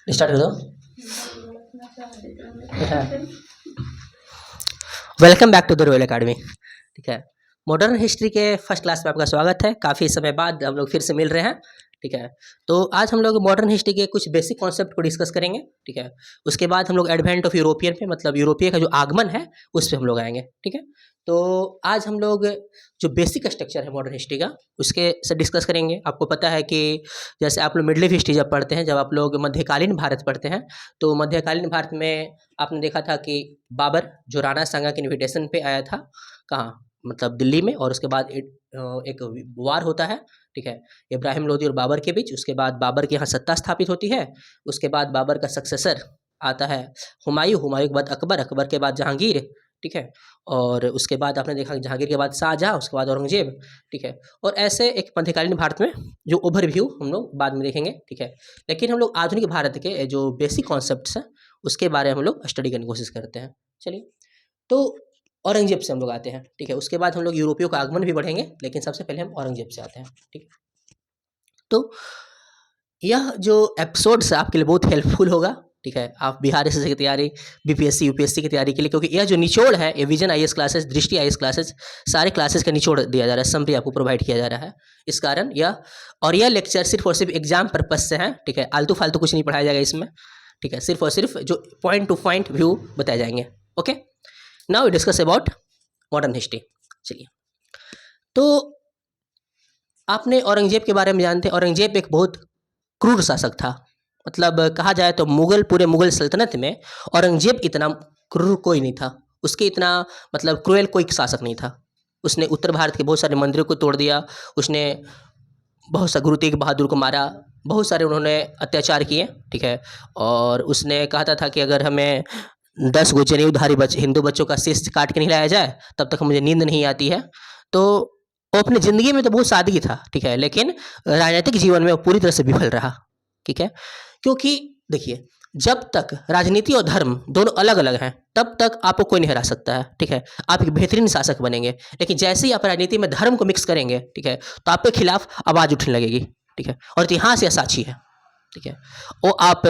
Start कर दो। Welcome back to the royal academy. ठीक है, मॉडर्न हिस्ट्री के फर्स्ट क्लास में आपका स्वागत है। काफ़ी समय बाद हम लोग फिर से मिल रहे हैं। ठीक है, तो आज हम लोग मॉडर्न हिस्ट्री के कुछ बेसिक कॉन्सेप्ट को डिस्कस करेंगे। ठीक है, उसके बाद हम लोग एडवेंट ऑफ यूरोपियन पे, मतलब यूरोपीय का जो आगमन है उस पर हम लोग आएंगे। ठीक है, तो आज हम लोग जो बेसिक स्ट्रक्चर है मॉडर्न हिस्ट्री का उसके से डिस्कस करेंगे। आपको पता है कि जैसे आप लोग मिडल हिस्ट्री जब पढ़ते हैं, जब आप लोग मध्यकालीन भारत पढ़ते हैं, तो मध्यकालीन भारत में आपने देखा था कि बाबर जो राणा सांगा के इन्विटेशन पे आया था, कहाँ, मतलब दिल्ली में, और उसके बाद एक वार होता है। ठीक है, इब्राहिम लोदी और बाबर के बीच। उसके बाद बाबर के यहाँ सत्ता स्थापित होती है। उसके बाद बाबर का सक्सेसर आता है हुमायूं, हुमायूं के बाद अकबर, अकबर के बाद जहांगीर। ठीक है, और उसके बाद आपने देखा जहांगीर के बाद शाहजहाँ, उसके बाद औरंगजेब। ठीक है, और ऐसे एक मध्यकालीन भारत में जो ओवरव्यू हम लोग बाद में देखेंगे। ठीक है, लेकिन हम लोग आधुनिक भारत के जो बेसिक कॉन्सेप्ट्स हैं उसके बारे में हम लोग स्टडी करने की कोशिश करते हैं। चलिए, तो औरंगजेब से हम लोग आते हैं। ठीक है, उसके बाद हम लोग यूरोपियों का आगमन भी बढ़ेंगे, लेकिन सबसे पहले हम औरंगजेब से आते हैं। ठीक है, तो यह जो एपिसोड्स है आपके लिए बहुत हेल्पफुल होगा। ठीक है, आप बिहार एसएससी की तैयारी, बीपीएससी यूपीएससी की तैयारी के लिए, क्योंकि यह जो निचोड़ है, ये विजन आईएएस क्लासेस, दृष्टि आईएएस क्लासेस, सारे क्लासेस का निचोड़ दिया जा रहा है, समरी आपको प्रोवाइड किया जा रहा है। इस कारण यह लेक्चर सिर्फ और सिर्फ एग्जाम पर्पज से है। ठीक है, आलतू फालतू कुछ नहीं पढ़ाया जाएगा इसमें। ठीक है, सिर्फ और सिर्फ जो पॉइंट टू पॉइंट व्यू बताए जाएंगे। Okay, now we discuss about modern history. चलिए, तो आपने औरंगजेब के बारे में जानते हैं। औरंगजेब एक बहुत क्रूर शासक था। मतलब कहा जाए तो पूरे मुगल सल्तनत में औरंगजेब इतना क्रूर कोई नहीं था। उसके इतना मतलब क्रूएल कोई शासक नहीं था। उसने उत्तर भारत के बहुत सारे मंदिरों को तोड़ दिया। उसने बहुत सा गुरु तेग बहादुर को मारा। बहुत सारे उन्होंने अत्याचार किए। ठीक है, और उसने कहा था कि अगर हमें 10 गो जनेऊधारी हिंदू बच्चों का शीश काट के नहीं लाया जाए तब तक मुझे नींद नहीं आती है। तो वो अपनी ज़िंदगी में तो बहुत सादगी था। ठीक है, लेकिन राजनीतिक जीवन में वो पूरी तरह से विफल रहा। ठीक है, क्योंकि देखिए, जब तक राजनीति और धर्म दोनों अलग अलग हैं तब तक आपको कोई नहीं हरा सकता है। ठीक है, आप एक बेहतरीन शासक बनेंगे, लेकिन जैसे ही आप राजनीति में धर्म को मिक्स करेंगे, ठीक है, तो आपके खिलाफ आवाज़ उठने लगेगी। ठीक है, और इतिहास यह साक्षी है। ठीक है, वो आप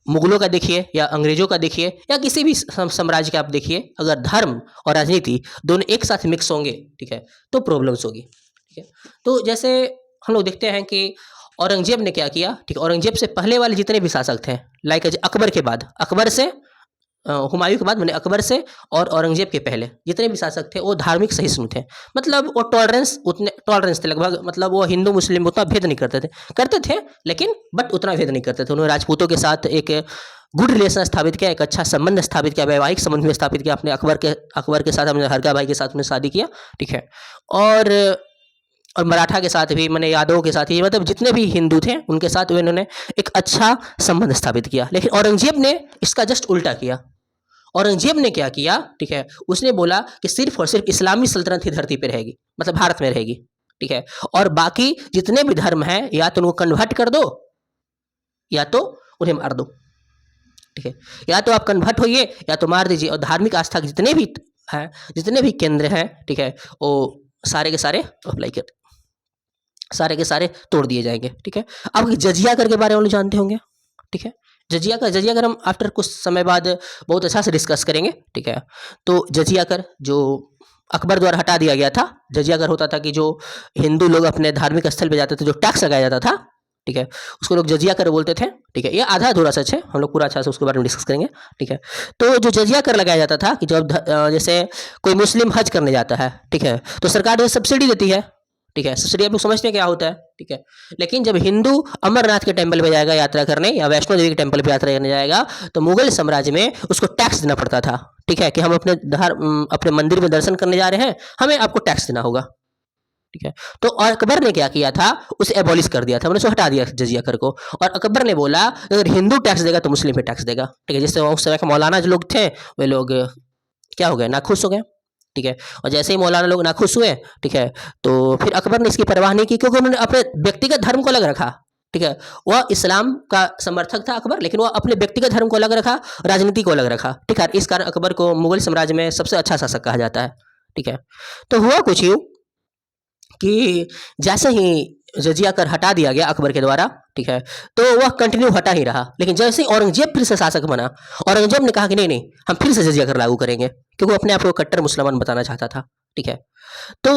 मुगलों का देखिए या अंग्रेजों का देखिए या किसी भी साम्राज्य का आप देखिए, अगर धर्म और राजनीति दोनों एक साथ मिक्स होंगे, ठीक है, तो प्रॉब्लम्स होगी। ठीक है, तो जैसे हम लोग देखते हैं कि औरंगजेब ने क्या किया। ठीक है, औरंगजेब से पहले वाले जितने भी शासक थे, लाइक अकबर के बाद, अकबर से हुमायूं के बाद, मैंने अकबर से और औरंगजेब के पहले जितने भी शासक थे वो धार्मिक सहिष्णु थे। मतलब वो टॉलरेंस थे लगभग। मतलब वो हिंदू मुस्लिम उतना भेद नहीं करते थे लेकिन बट उतना भेद नहीं करते थे। उन्होंने राजपूतों के साथ एक गुड रिलेशन स्थापित किया, एक अच्छा संबंध स्थापित किया, वैवाहिक संबंध में स्थापित किया। अपने अकबर के साथ, अपने हरका भाई के साथ उन्होंने शादी किया। ठीक है, और मराठा के साथ भी, मैंने यादवों के साथ ही, मतलब जितने भी हिंदू थे उनके साथ उन्होंने एक अच्छा संबंध स्थापित किया। लेकिन औरंगजेब ने इसका जस्ट उल्टा किया। औरंगजेब ने क्या किया, ठीक है, उसने बोला कि सिर्फ और सिर्फ इस्लामी सल्तनत ही धरती पे रहेगी, मतलब भारत में रहेगी। ठीक है, और बाकी जितने भी धर्म हैं या तो उनको कन्वर्ट कर दो या तो उन्हें मार दो। ठीक है, या तो आप कन्वर्ट होइए या तो मार दीजिए। और धार्मिक आस्था के जितने भी हैं, जितने भी केंद्र हैं, ठीक है, वो सारे के सारे अप्लाई कर, सारे के सारे तोड़ दिए जाएंगे। ठीक है, आप जजिया कर के बारे में जानते होंगे। ठीक है, जजिया कर हम आफ्टर कुछ समय बाद बहुत अच्छा से डिस्कस करेंगे। ठीक है, तो जजिया कर जो अकबर द्वारा हटा दिया गया था। जजिया कर होता था कि जो हिंदू लोग अपने धार्मिक स्थल पे जाते थे, जो टैक्स लगाया जाता था, ठीक है, उसको लोग जजिया कर बोलते थे। ठीक है, ये आधा अधूरा सच है, हम लोग पूरा अच्छा से उसके बारे में डिस्कस करेंगे। ठीक है, तो जो जजिया कर लगाया जाता था कि जब जैसे कोई मुस्लिम हज करने जाता है, ठीक है, तो सरकार जो सब्सिडी देती है। ठीक है, सब्सिडी आप लोग समझते हैं क्या होता है। ठीक है, लेकिन जब हिंदू अमरनाथ के टेम्पल पे जाएगा यात्रा करने, या वैष्णो देवी के टेम्पल पे यात्रा करने जाएगा, तो मुगल साम्राज्य में उसको टैक्स देना पड़ता था। ठीक है, कि हम अपने मंदिर में दर्शन करने जा रहे हैं, हमें आपको टैक्स देना होगा। ठीक है, तो और अकबर ने क्या किया था, उसे एबॉलिश कर दिया था, उन्होंने हटा दिया जजिया कर को। और अकबर ने बोला अगर हिंदू टैक्स देगा तो मुस्लिम भी टैक्स देगा। ठीक है, जिससे उस समय के मौलाना जो लोग थे, वे लोग क्या हो गए, नाखुश हो गए। ठीक है, और जैसे ही मौलाना लोग नाखुश हुए, ठीक है, तो फिर अकबर ने इसकी परवाह नहीं की, क्योंकि उन्होंने अपने व्यक्तिगत धर्म को अलग रखा। ठीक है, वह इस्लाम का समर्थक था अकबर, लेकिन वह अपने व्यक्तिगत धर्म को अलग रखा, राजनीति को अलग रखा। ठीक है, इस कारण अकबर को मुगल साम्राज्य में सबसे अच्छा शासक कहा जाता है। ठीक है, तो हुआ कुछ यूँ कि जैसे ही जजिया कर हटा दिया गया अकबर के द्वारा, ठीक है। तो वह कंटिन्यू हटा ही रहा, लेकिन जैसे ही औरंगजेब फिर से शासक बना, औरंगजेब ने कहा कि नहीं नहीं, हम फिर से जजिया कर लागू करेंगे, क्योंकि वो अपने आप को कट्टर मुसलमान बताना चाहता था। ठीक है। तो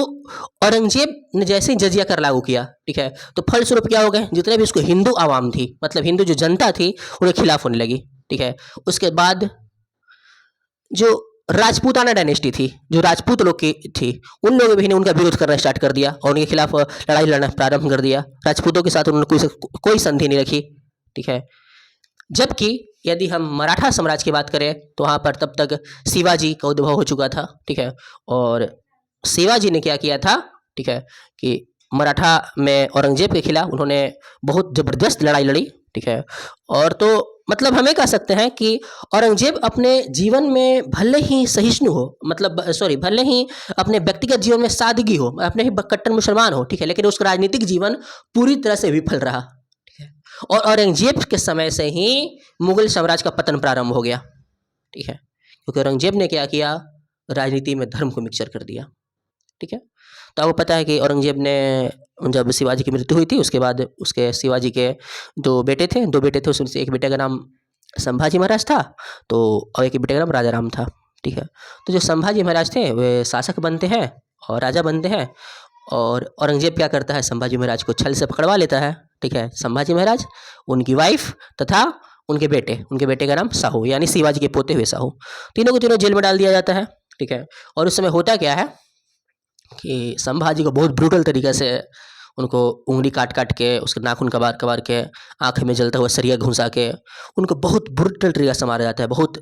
औरंगजेब ने जैसे ही जजिया कर लागू किया, ठीक है, तो फलस्वरूप क्या हो गए, जितने भी उसको हिंदू आवाम थी, मतलब हिंदू जो जनता थी, उनके खिलाफ होने लगी। ठीक है। उसके बाद जो राजपूताना डायनेस्टी थी, जो राजपूत लोग की थी, उन लोगों भी ने उनका विरोध करना स्टार्ट कर दिया और उनके खिलाफ लड़ाई लड़ना प्रारंभ कर दिया। राजपूतों के साथ उन्होंने कोई संधि नहीं रखी। ठीक है। जबकि यदि हम मराठा साम्राज्य की बात करें तो वहाँ पर तब तक शिवाजी का उद्भव हो चुका था। ठीक है। और शिवाजी ने क्या किया था, ठीक है, कि मराठा में औरंगजेब के खिलाफ उन्होंने बहुत ज़बरदस्त लड़ाई लड़ी। ठीक है। और तो मतलब हमें कह सकते हैं कि औरंगजेब अपने जीवन में भले ही सहिष्णु हो, मतलब सॉरी, भले ही अपने व्यक्तिगत जीवन में सादगी हो, अपने ही कट्टर मुसलमान हो, ठीक है, लेकिन उसका राजनीतिक जीवन पूरी तरह से विफल रहा। ठीक है। और औरंगजेब के समय से ही मुगल साम्राज्य का पतन प्रारंभ हो गया। ठीक है। क्योंकि औरंगजेब ने क्या किया, राजनीति में धर्म को मिक्सचर कर दिया। ठीक है। तो आपको पता है कि औरंगजेब ने जब शिवाजी की मृत्यु हुई थी, उसके बाद उसके शिवाजी के दो बेटे थे, उसमें से एक बेटे का नाम संभाजी महाराज था, तो और एक बेटे का नाम राजा राम था। ठीक है। तो जो संभाजी महाराज थे वे शासक बनते हैं और राजा बनते हैं, और औरंगजेब क्या करता है, संभाजी महाराज को छल से पकड़वा लेता है। ठीक है। संभाजी महाराज, उनकी वाइफ तथा उनके बेटे का नाम साहू, यानी शिवाजी के पोते हुए साहू, तीनों को तीनों जेल में डाल दिया जाता है। ठीक है। और उस समय होता क्या है कि संभाजी को बहुत ब्रूटल तरीके से उनको उंगली काट काट के, उसके नाखून कबार कबार के, आँख में जलता हुआ सरिया घुसा के उनको बहुत ब्रूटल तरीका से मारा जाता है। बहुत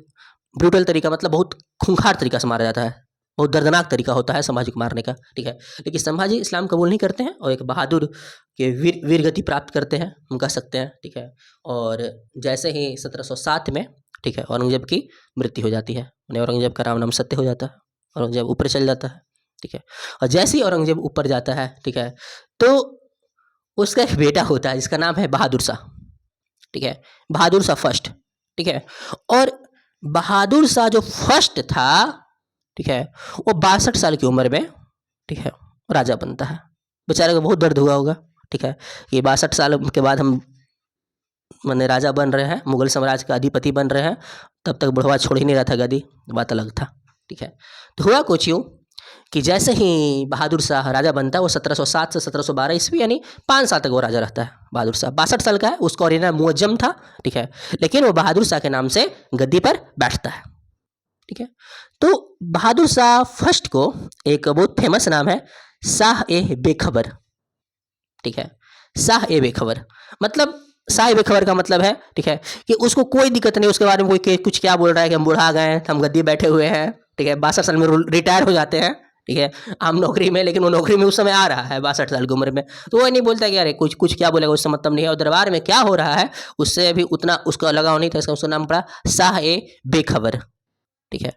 ब्रूटल तरीका मतलब बहुत खूंखार तरीका से मारा जाता है। बहुत दर्दनाक तरीका होता है संभाजी को मारने का। ठीक है। लेकिन संभाजी इस्लाम कबूल नहीं करते हैं और एक बहादुर के वीर गति प्राप्त करते हैं, हम कह सकते हैं। ठीक है। और जैसे ही 1707 में, ठीक है, औरंगजेब की मृत्यु हो जाती है, उन्हें औरंगजेब का राम नाम सत्य हो जाता है, औरंगजेब ऊपर चल जाता है। ठीक है। और जैसे ही औरंगजेब ऊपर जाता है, ठीक है, तो उसका एक बेटा होता है जिसका नाम है बहादुर शाह। ठीक है। बहादुर शाह फर्स्ट। ठीक है। और बहादुर शाह जो फर्स्ट था, ठीक है, वो 62 साल की उम्र में, ठीक है, राजा बनता है। बेचारे को बहुत दर्द हुआ होगा। ठीक है। ये 62 साल के बाद हम माने राजा बन रहे हैं, मुगल साम्राज्य का अधिपति बन रहे हैं, तब तक बुढ़वा छोड़ ही नहीं रहा था गद्दी, बात अलग था। ठीक है। तो हुआ कुछ यूँ कि जैसे ही बहादुर शाह राजा बनता है, वो 1707 से 1712 ईस्वी, यानी 5 साल तक वो राजा रहता है। बहादुर शाह 62 साल का है, उसका ओरिजिनल मुअज्जम था। ठीक है। लेकिन वो बहादुर शाह के नाम से गद्दी पर बैठता है। ठीक है। तो बहादुर शाह फर्स्ट को एक बहुत फेमस नाम है, शाह ए बेखबर। ठीक है। शाह ए बेखबर मतलब, शाह ए बेखबर का मतलब है, ठीक है, कि उसको कोई दिक्कत नहीं, उसके बारे में कोई कुछ क्या बोल रहा है कि हम बुढ़ा गए हैं, हम गद्दी बैठे हुए हैं। ठीक है। 62 साल में रिटायर हो जाते हैं। ठीक है। आम नौकरी में, लेकिन वो नौकरी में उस समय आ रहा है 62 साल की उम्र में, तो वो नहीं बोलता कि अरे कुछ कुछ क्या बोलेगा, उससे मतलब नहीं है। और दरबार में क्या हो रहा है उससे भी उतना उसका लगाव नहीं था, इसका उसका नाम पड़ा शाह ए बेखबर। ठीक है।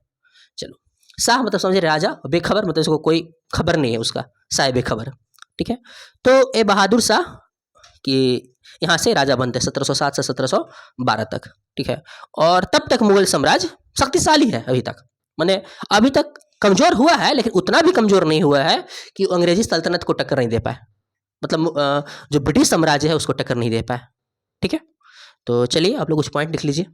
चलो, शाह मतलब समझे राजा, बेखबर मतलब इसको कोई खबर नहीं है उसका, शाह ए बेखबर। ठीक है। तो ये बहादुर शाह कि यहाँ से राजा बनते हैं 1707 से 1712 तक। ठीक है। और तब तक मुगल साम्राज्य शक्तिशाली है अभी तक, माने अभी तक कमजोर हुआ है, लेकिन उतना भी कमजोर नहीं हुआ है कि अंग्रेजी सल्तनत को टक्कर नहीं दे पाए, मतलब जो ब्रिटिश साम्राज्य है उसको टक्कर नहीं दे पाए। ठीक है। तो चलिए आप लोग कुछ पॉइंट लिख लीजिए।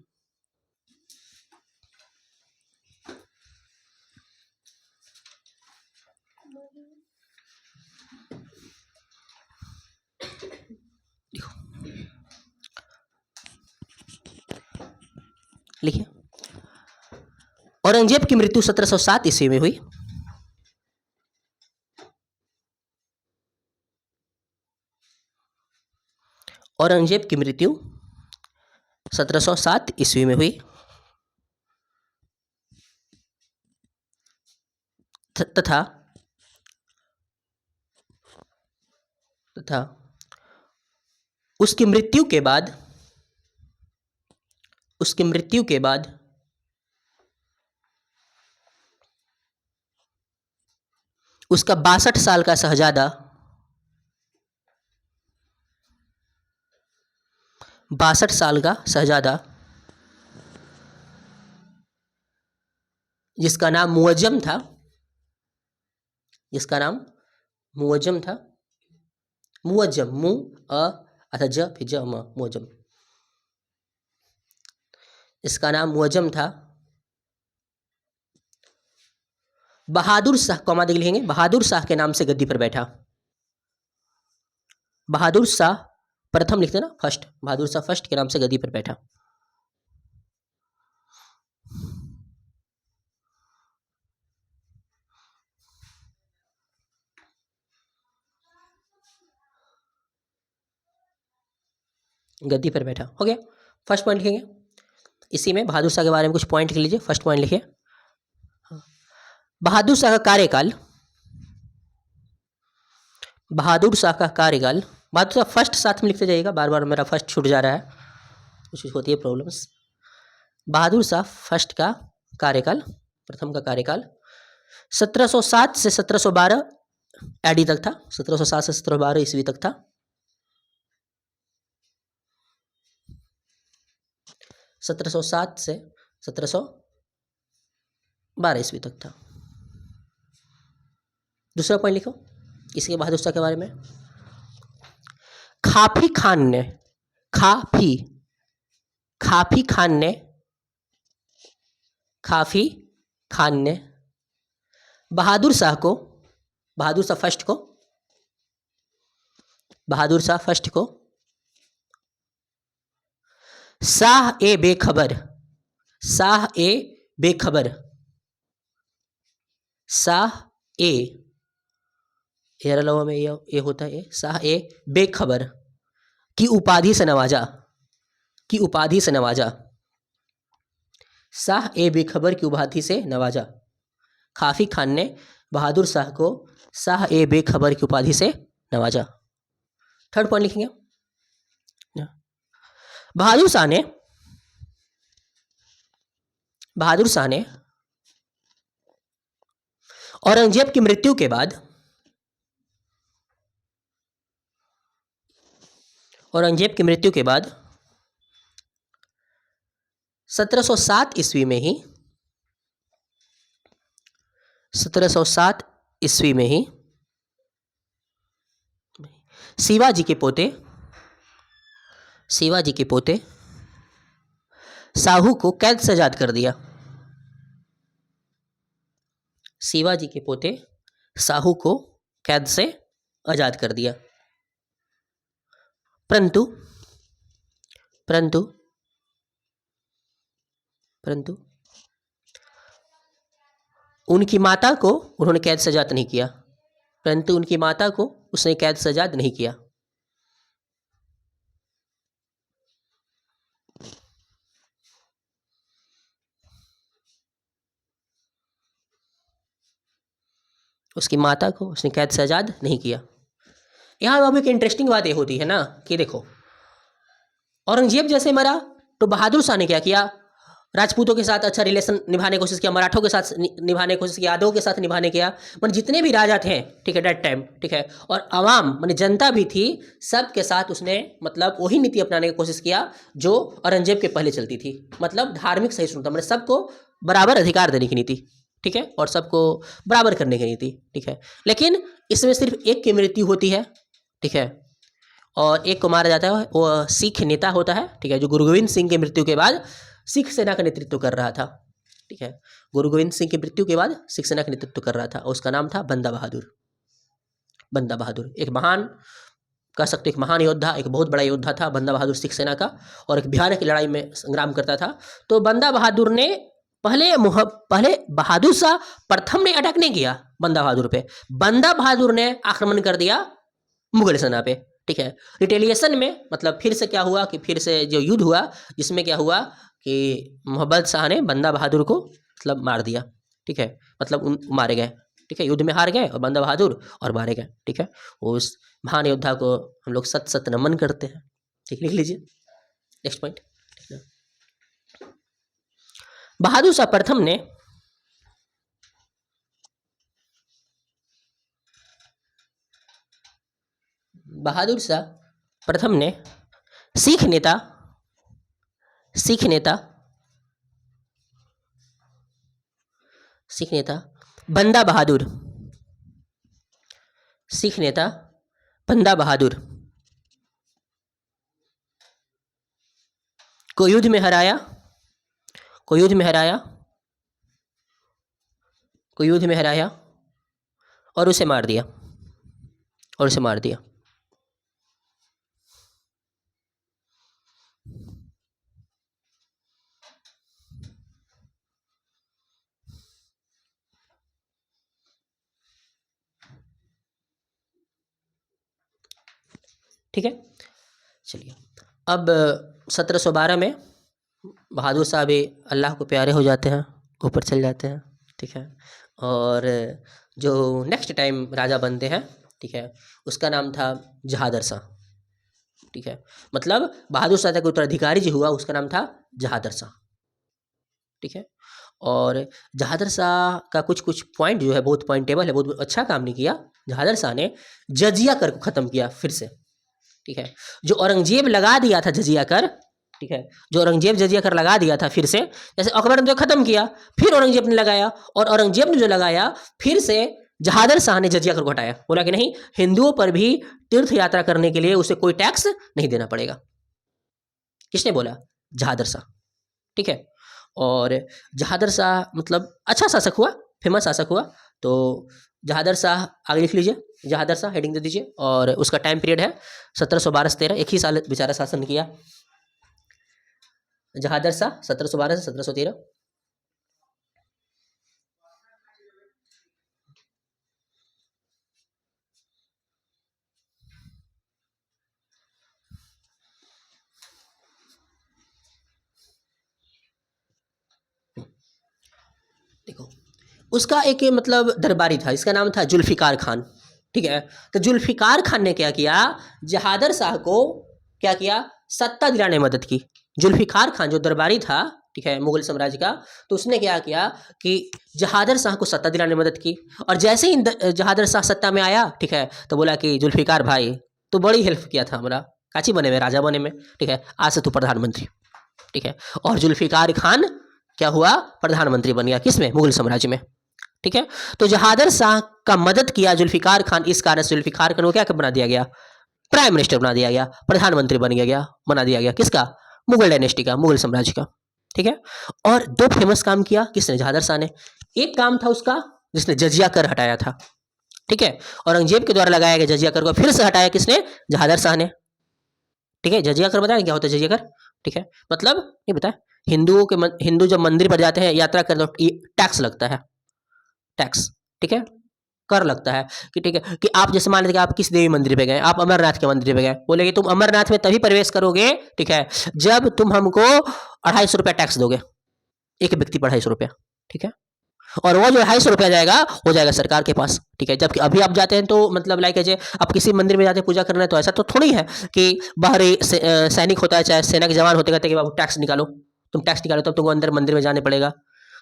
लिखिए। औरंगजेब की मृत्यु 1707 ईस्वी में हुई। औरंगजेब की मृत्यु 1707 ईस्वी में हुई तथा तथा उसकी मृत्यु के बाद उसका 62 साल का शहजादा 62 साल का शहजादा जिसका नाम मुअज्जम था, जिसका नाम मुअज्जम था, मुअज्जम, मु अ अच्छा ज फिर ज म मुअज्जम। इसका नाम मुअज्जम था। बहादुर शाह, कॉमा देके लिखेंगे, बहादुर शाह के नाम से गद्दी पर बैठा। बहादुर शाह प्रथम लिखते ना, फर्स्ट, बहादुर शाह फर्स्ट के नाम से गद्दी पर बैठा। गद्दी पर बैठा, हो गया। फर्स्ट पॉइंट लिखेंगे, इसी में बहादुर शाह के बारे में कुछ पॉइंट लिख लीजिए। फर्स्ट पॉइंट लिखिए, बहादुर शाह का कार्यकाल, बहादुर शाह का कार्यकाल, बहादुर शाह फर्स्ट साथ में लिखते जाइएगा, बार बार मेरा फर्स्ट छूट जा रहा है, कुछ होती है प्रॉब्लम्स। बहादुर शाह फर्स्ट का कार्यकाल, प्रथम का कार्यकाल 1707 से 1712 एडी तक था। 1707 से 1712 ईस्वी तक था। 1707 से 1712 ईस्वी तक था। दूसरा पॉइंट लिखो इसके बहादुर शाह के बारे में। खाफी खान ने, खाफी खान ने, खाफी खान ने बहादुर शाह को, बहादुर शाह फर्स्ट को, बहादुर शाह फर्स्ट को शाह ए बेखबर, शाह ए बेखबर, शाह ए, एयर अलावा में ये होता है, शाह ए बेखबर की उपाधि से नवाजा, की उपाधि से नवाजा, शाह ए बेखबर की उपाधि से नवाजा। खाफी खान ने बहादुर शाह को शाह ए बेखबर की उपाधि से नवाजा। थर्ड पॉइंट लिखेंगे, बहादुर शाह ने, बहादुर शाह ने औरंगजेब की मृत्यु के बाद, औरंगजेब की मृत्यु के बाद 1707 ईस्वी में ही, 1707 ईस्वी में ही शिवाजी के पोते, शिवाजी के पोते साहू को कैद से आजाद कर दिया। शिवाजी के पोते साहू को कैद से आजाद कर दिया। परंतु परंतु परंतु उनकी माता को उन्होंने कैद से आजाद नहीं किया, परंतु उनकी माता को उसने कैद से आजाद नहीं किया। उसकी माता को उसने कैद से आजाद नहीं किया। यहाँ अब एक इंटरेस्टिंग बात ये होती है ना कि देखो, औरंगजेब जैसे मरा तो बहादुर शाह ने क्या किया, राजपूतों के साथ अच्छा रिलेशन निभाने की कोशिश किया, मराठों के साथ निभाने की कोशिश किया, यादवों के साथ निभाने किया, मतलब जितने भी राजा थे, ठीक है, डेट टाइम, ठीक है, और आवाम माने जनता भी थी, सब के साथ उसने मतलब वही नीति अपनाने की कोशिश किया जो औरंगजेब के पहले चलती थी, मतलब धार्मिक सहिष्णुता, मतलब सबको बराबर अधिकार देने की नीति, ठीक है, और सबको बराबर करने की नीति, ठीक है। लेकिन इसमें सिर्फ एक की मृत्यु होती है, ठीक है, और एक को मारा जाता है, वो सिख नेता होता है, ठीक है, जो गुरु गोविंद सिंह की मृत्यु के बाद सिख सेना का नेतृत्व कर रहा था, ठीक है, गुरु गोविंद सिंह की मृत्यु के बाद सिख सेना का नेतृत्व कर रहा था, और उसका नाम था बंदा बहादुर। बंदा बहादुर एक महान, कह सकते एक महान योद्धा, एक बहुत बड़ा योद्धा था बंदा बहादुर सिख सेना का, और एक भयानक लड़ाई में संग्राम करता था। तो बंदा बहादुर ने पहले बहादुर शाह प्रथम ने अटैक नहीं किया बंदा बहादुर पे, बंदा बहादुर ने आक्रमण कर दिया मुगल सेना पे, ठीक है। रिटेलिएशन में मतलब फिर से क्या हुआ कि फिर से जो युद्ध हुआ, जिसमें क्या हुआ कि मोहम्मद शाह ने बंदा बहादुर को मतलब मार दिया, ठीक है, मतलब उन मारे गए, ठीक है, युद्ध में हार गए और बंदा बहादुर और मारे गए, ठीक है। उस महान योद्धा को हम लोग सत सत नमन करते हैं, ठीक, लिख लीजिए। नेक्स्ट पॉइंट, बहादुर शाह प्रथम ने बहादुर शाह प्रथम ने सिख नेता सिख नेता सिख नेता बंदा बहादुर, सिख नेता बंदा बहादुर को युद्ध में हराया, को युद्ध में हराया, को युद्ध में हराया और उसे मार दिया, और उसे मार दिया। ठीक है, चलिए अब 1712 में बहादुर साहब भी अल्लाह को प्यारे हो जाते हैं, ऊपर चल जाते हैं। ठीक है, और जो नेक्स्ट टाइम राजा बनते हैं, ठीक है, उसका नाम था जहादर शाह। ठीक है, मतलब बहादुर शाह का उत्तराधिकारी जो हुआ उसका नाम था जहादर शाह। ठीक है, और जहादर शाह का कुछ कुछ पॉइंट जो है बहुत पॉइंटेबल है, बहुत अच्छा काम नहीं किया। जहादर शाह ने जजिया कर को ख़त्म किया फिर से। ठीक है, जो औरंगजेब लगा दिया था जजिया कर, ठीक है, जो औरंगजेब जजिया कर लगा दिया था फिर से, जैसे अकबर ने जो ख़त्म किया फिर औरंगजेब ने लगाया, और औरंगजेब ने जो लगाया फिर से जहादर शाह ने जजिया कर को हटाया। बोला कि नहीं, हिंदुओं पर भी तीर्थ यात्रा करने के लिए उसे कोई टैक्स नहीं देना पड़ेगा। किसने बोला? जहादर शाह। ठीक है, और जहादर शाह मतलब अच्छा शासक हुआ, फेमस शासक हुआ। तो जहादर शाह आगे लिख लीजिए, जहादर शाह हेडिंग दे दीजिए, और उसका टाइम पीरियड है 1712 से 13, एक ही साल बेचारा शासन किया जहादर शाह, 1712 से 1713। देखो, उसका एक मतलब दरबारी था, इसका नाम था जुल्फिकार खान। ठीक है, तो जुल्फिकार खान ने क्या किया, जहादर शाह को क्या किया, सत्ता दिलाने में मदद की। जुल्फिकार खान जो दरबारी था, ठीक है, मुगल साम्राज्य का, तो उसने क्या किया कि जहादर शाह को सत्ता दिलाने में मदद की। और जैसे ही जहादर शाह सत्ता में आया, ठीक है, तो बोला कि जुल्फिकार भाई तो बड़ी हेल्प किया था हमारा, काची बने में, राजा बने में, ठीक है, आज से तू प्रधानमंत्री। ठीक है, और जुल्फिकार खान क्या हुआ, प्रधानमंत्री बन गया, किसमें, मुगल साम्राज्य में। ठीक है, तो जहादर शाह का मदद किया जुल्फिकार खान, इस कारण से जुल्फिकार खान को क्या बना दिया गया, प्राइम मिनिस्टर बना दिया गया, प्रधानमंत्री बना दिया गया किसका, मुगल डायनेस्टी का, मुगल साम्राज्य का। ठीक है, और दो फेमस काम किया किसने, जहादर शाह ने। एक काम था उसका जिसने जजिया कर हटाया था। ठीक है, औरंगजेब के द्वारा लगाया गया जजिया कर को फिर से हटाया किसने, जहादर शाह ने। ठीक है, जजिया कर बताया क्या होता है जजिया कर। ठीक है, मतलब ये बताया, हिंदू जब मंदिर पर जाते हैं यात्रा करते तो टैक्स लगता है, टैक्स। ठीक है, कर लगता है कि ठीक है कि आप जैसे मान लीजिए कि आप किस देवी मंदिर पे गए, आप अमरनाथ के मंदिर पे गए, बोले कि तुम अमरनाथ में तभी प्रवेश करोगे, ठीक है, जब तुम हमको 250 रुपया टैक्स दोगे, एक व्यक्ति पर 250 रुपया। ठीक है, और वो जो 250 रुपया जाएगा हो जाएगा सरकार के पास। ठीक है, जबकि अभी आप जाते हैं तो मतलब लाइक है, आप किसी मंदिर में जाते हैं पूजा करने, तो ऐसा तो थोड़ी है कि बाहरी सैनिक होता है, चाहे सेना के जवान होते, कहते हैं कि बाबू टैक्स निकालो, तुम टैक्स निकालो तब तुमको अंदर मंदिर में जाने पड़ेगा,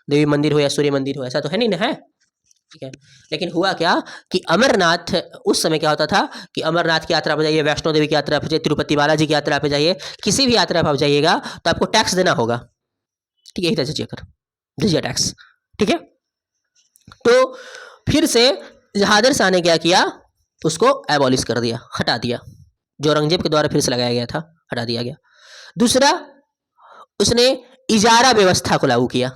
देवी मंदिर हो या सूर्य मंदिर हो, ऐसा तो है नहीं ना, है। ठीक है, लेकिन हुआ क्या कि अमरनाथ, उस समय क्या होता था कि अमरनाथ की यात्रा पर जाइए, वैष्णो देवी की यात्रा पर जाइए, तिरुपति बालाजी की यात्रा पर जाइए, किसी भी यात्रा पर आप जाइएगा तो आपको टैक्स देना होगा। ठीक है, यही था जजिया कर, जजिया टैक्स। ठीक है, तो फिर से जहादर शाह ने क्या किया, उसको एबॉलिश कर दिया, हटा दिया, जो औरंगजेब के द्वारा फिर से लगाया गया था, हटा दिया गया। दूसरा, उसने इजारा व्यवस्था को लागू किया।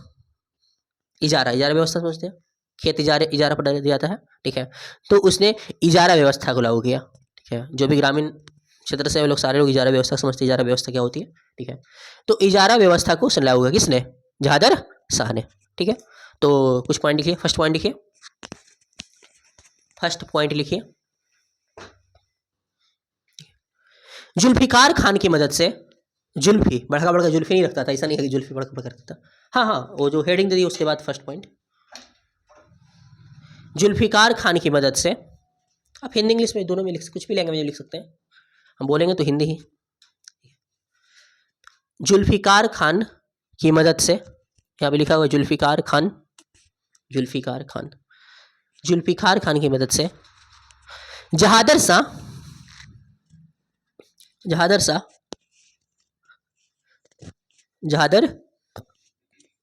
इजारा व्यवस्था समझते हैं, खेत इजारा पर दिया जाता है। ठीक है, तो उसने इजारा व्यवस्था को लागू किया। ठीक है, जो भी ग्रामीण क्षेत्र से लोग, सारे लोग इजारा व्यवस्था समझते हैं, इजारा व्यवस्था क्या होती है। ठीक है, तो इजारा व्यवस्था को उसने लागू किया, किसने, जहादर शाह ने। ठीक है, तो कुछ पॉइंट लिखिए, फर्स्ट पॉइंट लिखिए, फर्स्ट पॉइंट लिखिए, जुल्फिकार खान की मदद से, जुल्फी बड़का बड़का जुल्फी नहीं रखता था, ऐसा नहीं है कि जुल्फी बड़का बड़का रखता था। हाँ हाँ, वो जो हेडिंग दे दी उसके बाद फर्स्ट पॉइंट, जुल्फिकार खान की मदद से, आप हिंदी इंग्लिश में दोनों में लिख, कुछ भी लैंग्वेज में लिख सकते हैं, हम बोलेंगे तो हिंदी ही। जुल्फिकार खान की मदद से, यहाँ पे लिखा हुआ जुल्फिकार खान, जुल्फिकार खान, जुल्फिकार खान की मदद से जहादर शाह, जहादर शाह, जहादर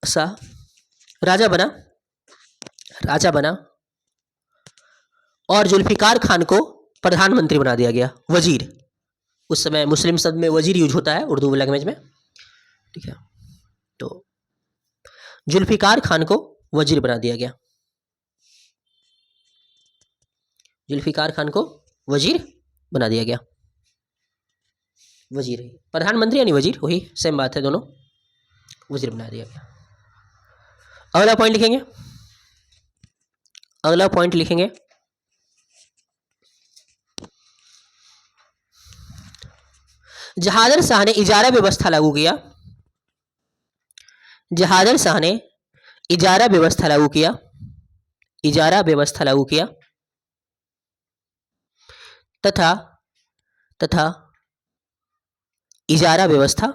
शाह राजा बना, राजा बना, और जुल्फिकार खान को प्रधानमंत्री बना दिया गया, वजीर। उस समय मुस्लिम शब्द में वजीर यूज होता है उर्दू लैंग्वेज में। ठीक है। तो जुल्फिकार खान को वजीर बना दिया गया, जुल्फिकार खान को वजीर बना दिया गया, वजीर प्रधानमंत्री यानी वजीर वही सेम बात है, दोनों वजीर बना दिया गया। अगला पॉइंट लिखेंगे, अगला पॉइंट लिखेंगे जहादर शाह ने इजारा व्यवस्था लागू किया, जहादर शाह ने इजारा व्यवस्था लागू किया, इजारा व्यवस्था लागू किया तथा तथा इजारा व्यवस्था,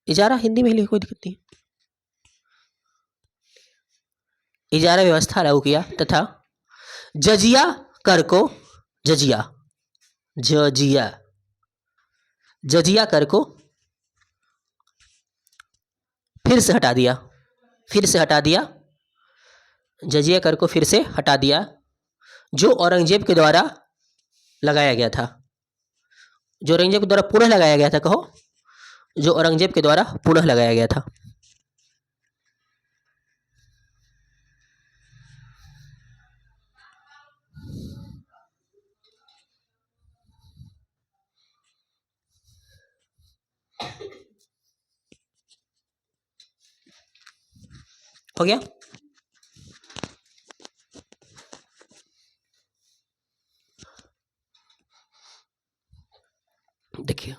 इजारा हिंदी में लिखो कोई दिक्कत नहीं, इजारा व्यवस्था लागू किया तथा जजिया कर को, जजिया जजिया जजिया कर को फिर से हटा दिया, फिर से हटा दिया, जजिया कर को फिर से हटा दिया, जो औरंगजेब के द्वारा लगाया गया था, जो औरंगजेब के द्वारा पुनः लगाया गया था, कहो जो औरंगजेब के द्वारा पुनः लगाया गया था। हो गया। देखिए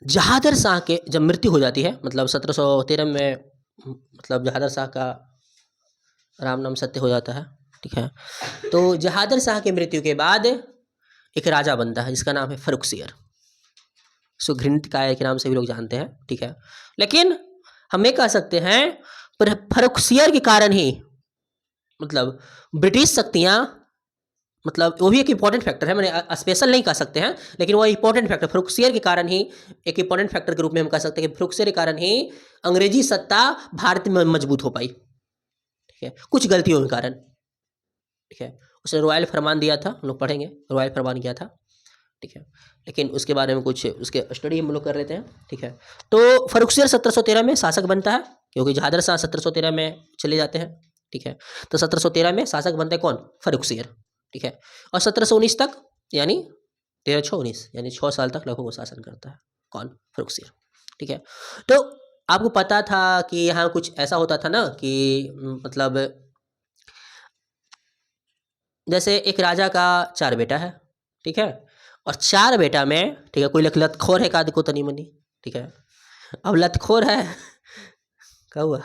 जहादर शाह के जब मृत्यु हो जाती है, मतलब 1713 में, मतलब जहादर शाह का राम नाम सत्य हो जाता है, ठीक है। तो जहादर शाह की मृत्यु के बाद एक राजा बनता है जिसका नाम है फर्रुखसियर, सुघृणित काय के नाम से भी लोग जानते हैं, ठीक है। लेकिन हम ये कह सकते हैं पर फर्रुखसियर के कारण ही, मतलब ब्रिटिश शक्तियां, मतलब वो भी एक इंपॉर्टेंट फैक्टर है, मैंने स्पेशल नहीं कह सकते हैं, लेकिन वो इंपॉर्टेंट फैक्टर फर्रुखसियर के कारण ही, एक इंपॉर्टेंट फैक्टर के रूप में हम कह सकते हैं कि फर्रुखसियर के कारण ही अंग्रेजी सत्ता भारत में मजबूत हो पाई, ठीक है, कुछ गलतियों के कारण, ठीक है। उसने रॉयल फरमान दिया था, हम लोग पढ़ेंगे रॉयल फरमान किया था, ठीक है, लेकिन उसके बारे में कुछ उसके स्टडी हम लोग कर लेते हैं, ठीक है। तो फर्रुखसियर 1713 में शासक बनता है, क्योंकि जहादर शाह 1713 में चले जाते हैं, ठीक है। तो 1713 में शासक बनते हैं कौन? फर्रुखसियर, ठीक है। और 1719 तक, यानी 1319 यानी 6 साल तक लगभग वो शासन करता है, कौन? फर्रुखसियर, ठीक है। तो आपको पता था कि यहाँ कुछ ऐसा होता था ना कि मतलब जैसे एक राजा का 4 बेटा है, ठीक है, और 4 बेटा में, ठीक है, कोई लतखोर है एक आदि को तनी मनी, ठीक है। अब लतखोर है क्या हुआ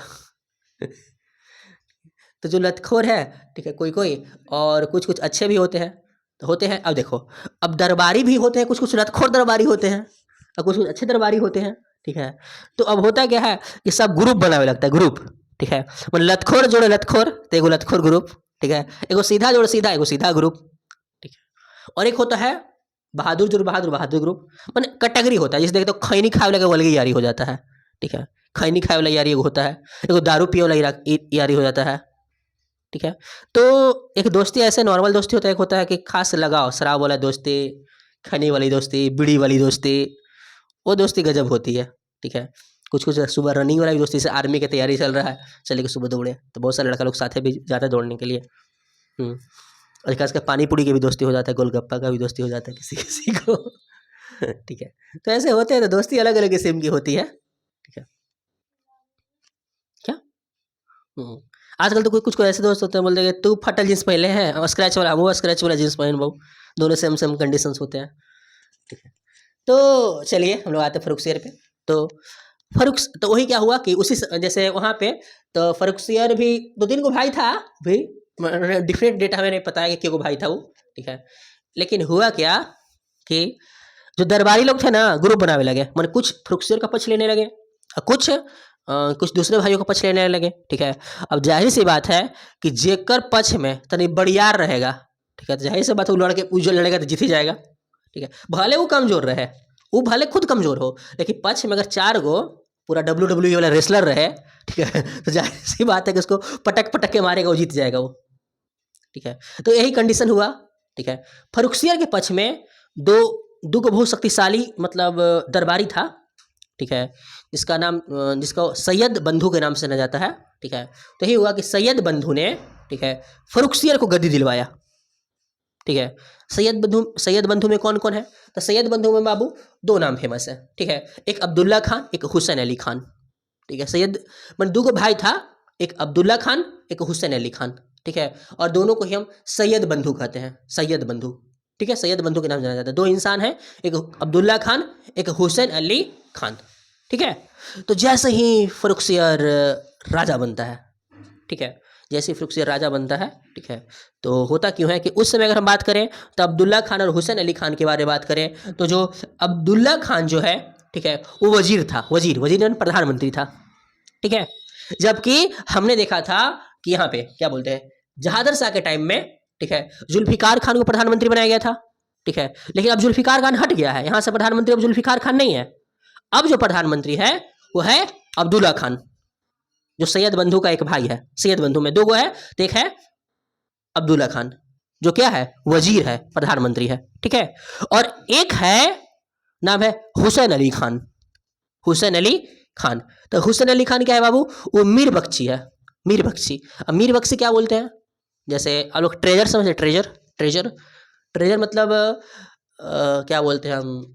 तो जो लतखोर है, ठीक है, कोई कोई, और कुछ कुछ अच्छे भी होते हैं, तो होते हैं। अब देखो, अब दरबारी भी होते हैं, कुछ कुछ लतखोर दरबारी होते हैं और कुछ कुछ अच्छे दरबारी होते हैं, ठीक है। तो अब होता क्या है कि सब ग्रुप बनावे लगता है, ग्रुप, ठीक है। मतलब लतखोर जोड़े लतखोर तो एगो लतखोर ग्रुप, ठीक है, एगो सीधा जोड़े सीधा एगो सीधा ग्रुप, ठीक है। और एक होता है बहादुर जोड़ बहादुर बहादुर ग्रुप, मैंने कैटेगरी होता है, जिसे देखते तो खैनी खाए वाला अलग यारी हो जाता है, ठीक है, खैनी खाए वाला यारी एगो होता है, एगो दारू पिए वाला यारी हो जाता है, ठीक है। तो एक दोस्ती ऐसे नॉर्मल दोस्ती होता है, एक होता है कि खास लगाव, शराब वाला दोस्ती, खैनी वाली दोस्ती, बीड़ी वाली दोस्ती, वो दोस्ती गजब होती है, ठीक है। कुछ कुछ सुबह रनिंग वाला भी दोस्ती, जैसे आर्मी की तैयारी चल रहा है, चले के सुबह दौड़े, तो बहुत सारे लड़का लोग साथ भी जाते हैं दौड़ने के लिए, और खास कर पानी पूरी की भी दोस्ती हो जाता है, गोलगप्पा का भी दोस्ती हो जाता है किसी किसी को ठीक है। तो ऐसे होते हैं, तो दोस्ती अलग अलग किस्म की होती है, ठीक है। क्या आजकल तो कुछ कुछ ऐसे दोस्त होते हैं, बोलते हैं कि तू फटल जींस पहले है और स्क्रैच वाला, वो स्क्रैच वाला जींस पहन बहु, दोनों सेम सेम कंडीशंस होते हैं, ठीक है। तो चलिए हम लोग आते हैं फर्रुखसियर पे। तो तो वही क्या हुआ कि उसी जैसे वहाँ पे तो फर्रुखसियर भी 2-3 को भाई था भी, डिफरेंट डेटा हमें नहीं पता है कि क्यों भाई था वो, ठीक है। लेकिन हुआ क्या कि जो दरबारी लोग थे ना, ग्रुप बनावे लगे, मैंने कुछ फर्रुखसियर का पक्ष लेने लगे और कुछ दूसरे भाइयों का पक्ष लेने लगे, ठीक है। अब जाहिर सी बात है कि जेकर पक्ष में तनी बड़ियार रहेगा, ठीक है, तो जाहिर सी बात है वो लड़ेगा तो जीत ही जाएगा, ठीक है। भले वो कमजोर रहे, वो भले खुद कमजोर हो, लेकिन पक्ष में अगर 4 गो पूरा WWE वाला रेसलर रहे, ठीक है, तो जाहिर सी बात है कि उसको पटक पटक के मारेगा, वो जीत जाएगा वो, ठीक है। तो यही कंडीशन हुआ, ठीक है। फर्रुखसियर के पक्ष में दो को बहुत शक्तिशाली मतलब दरबारी था, ठीक है, जिसका नाम जिसको सैयद बंधु के नाम से जाना जाता है। ठीक है, तो ये हुआ कि सैयद बंधु ने, ठीक है, फर्रुखसियर को गद्दी दिलवाया। ठीक है, सैयद बंधु में कौन कौन है? तो सैयद बंधु में बाबू दो नाम फेमस है। ठीक है, एक अब्दुल्ला खान, एक हुसैन अली खान। ठीक है, सैयद दो को भाई था, एक अब्दुल्ला खान, एक हुसैन अली खान। ठीक है, और दोनों को ही हम सैयद बंधु कहते हैं, सैयद बंधु। ठीक है, सैयद बंधु के नाम जाना जाता है। दो इंसान हैं, एक अब्दुल्ला खान, एक हुसैन अली खान। ठीक है, तो जैसे ही फर्रुखसियर राजा बनता है, ठीक है, जैसे ही फर्रुखसियर राजा बनता है, ठीक है, तो होता क्यों है कि उस समय अगर हम बात करें तो अब्दुल्ला खान और हुसैन अली खान के बारे में बात करें तो जो अब्दुल्ला खान जो है, ठीक है, वो वजीर था, वजीर यानी प्रधानमंत्री था। ठीक है, जबकि हमने देखा था कि यहाँ पे क्या बोलते हैं, जहादर शाह के टाइम में, ठीक है, जुल्फिकार खान को प्रधानमंत्री बनाया गया था। ठीक है, लेकिन अब जुल्फिकार खान हट गया है, यहाँ से प्रधानमंत्री अब जुल्फिकार खान नहीं है। अब जो प्रधानमंत्री है वो है अब्दुल्ला खान, जो सैयद बंधु का एक भाई है। सैयद बंधु में दो गो है, तो एक है अब्दुल्ला खान जो क्या है, वजीर है, प्रधानमंत्री है। ठीक है, और एक है, नाम है हुसैन अली खान। हुसैन अली खान, तो हुसैन अली खान क्या है बाबू, वो मीर बख्शी है, मीर बख्शी। अब मीर बख्शी क्या बोलते हैं, जैसे आप लोग ट्रेजर समझे, ट्रेजर ट्रेजर ट्रेजर मतलब क्या बोलते हैं हम,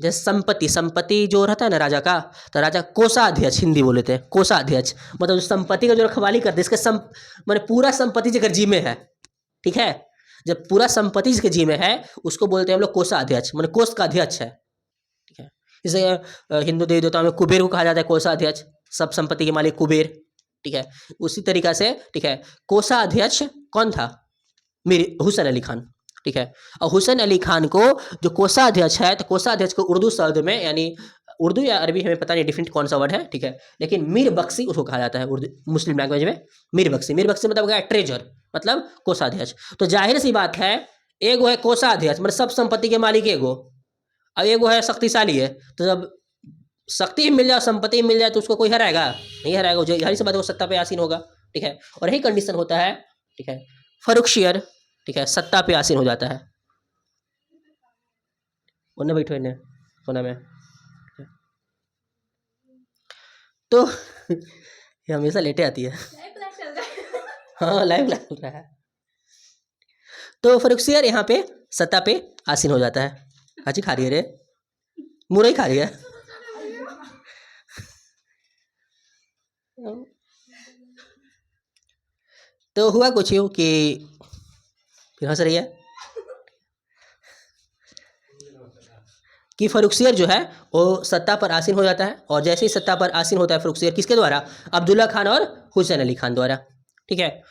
जैसे संपत्ति, संपत्ति जो रहता है ना राजा का, तो राजा कोषाध्यक्ष हिंदी बोलते हैं, कोषाध्यक्ष मतलब संपत्ति का जो रखवाली करते हैं, इसके माने पूरा संपत्ति जिसके जी में है। ठीक है, जब पूरा संपत्ति जिसके जी में है उसको बोलते हैं हम लोग कोषाध्यक्ष, माने कोष का अध्यक्ष है। ठीक है, जैसे हिंदू देवी देवताओं में कुबेर को कहा जाता है कोषाध्यक्ष, सब संपत्ति के मालिक कुबेर। ठीक है, उसी तरीका से, ठीक है, कोषाध्यक्ष कौन था, मीर हुसैन अली खान। ठीक है, और हुसैन अली खान को जो कोषाध्यक्ष है, तो कोषाध्यक्ष को उर्दू शब्द में, यानी उर्दू या अरबी हमें पता नहीं डिफरेंट कौन सा वर्ड है, ठीक है, लेकिन मीर बख्शी उसको कहा जाता है उर्दू मुस्लिम लैंग्वेज में, मीर बख्शी। मीर बख्शी मतलब क्या, ट्रेजर मतलब कोषाध्यक्ष। तो जाहिर सी बात है, एगो है कोषाध्यक्ष मतलब सब संपत्ति के मालिक एगो, और एगो है शक्तिशाली है। तो जब शक्ति मिल जाए, संपत्ति मिल जाए, तो उसको कोई हराएगा नहीं, हराएगा, जाहिर सी बात है वो सत्ता पे आसीन होगा। ठीक है, और यही कंडीशन होता है। ठीक है, फर्रुखसियर, ठीक है, सत्ता पे आसीन हो जाता है। उन्हें बैठो इन्हें कोना में, तो ये हमेशा लेटे आती है। हाँ, लाइव चल रहा है। तो फर्रुखसियर यहाँ पे सत्ता पे आसीन हो जाता है। हाजी खा रही है रे, मुरई खा रही है। तो हुआ कुछ यूँ कि फिर हंस रही है कि फर्रुखसियर जो है वो सत्ता पर आसीन हो जाता है, और जैसे ही सत्ता पर आसीन होता है फर्रुखसियर, किसके द्वारा, अब्दुल्ला खान और हुसैन अली खान द्वारा। ठीक है,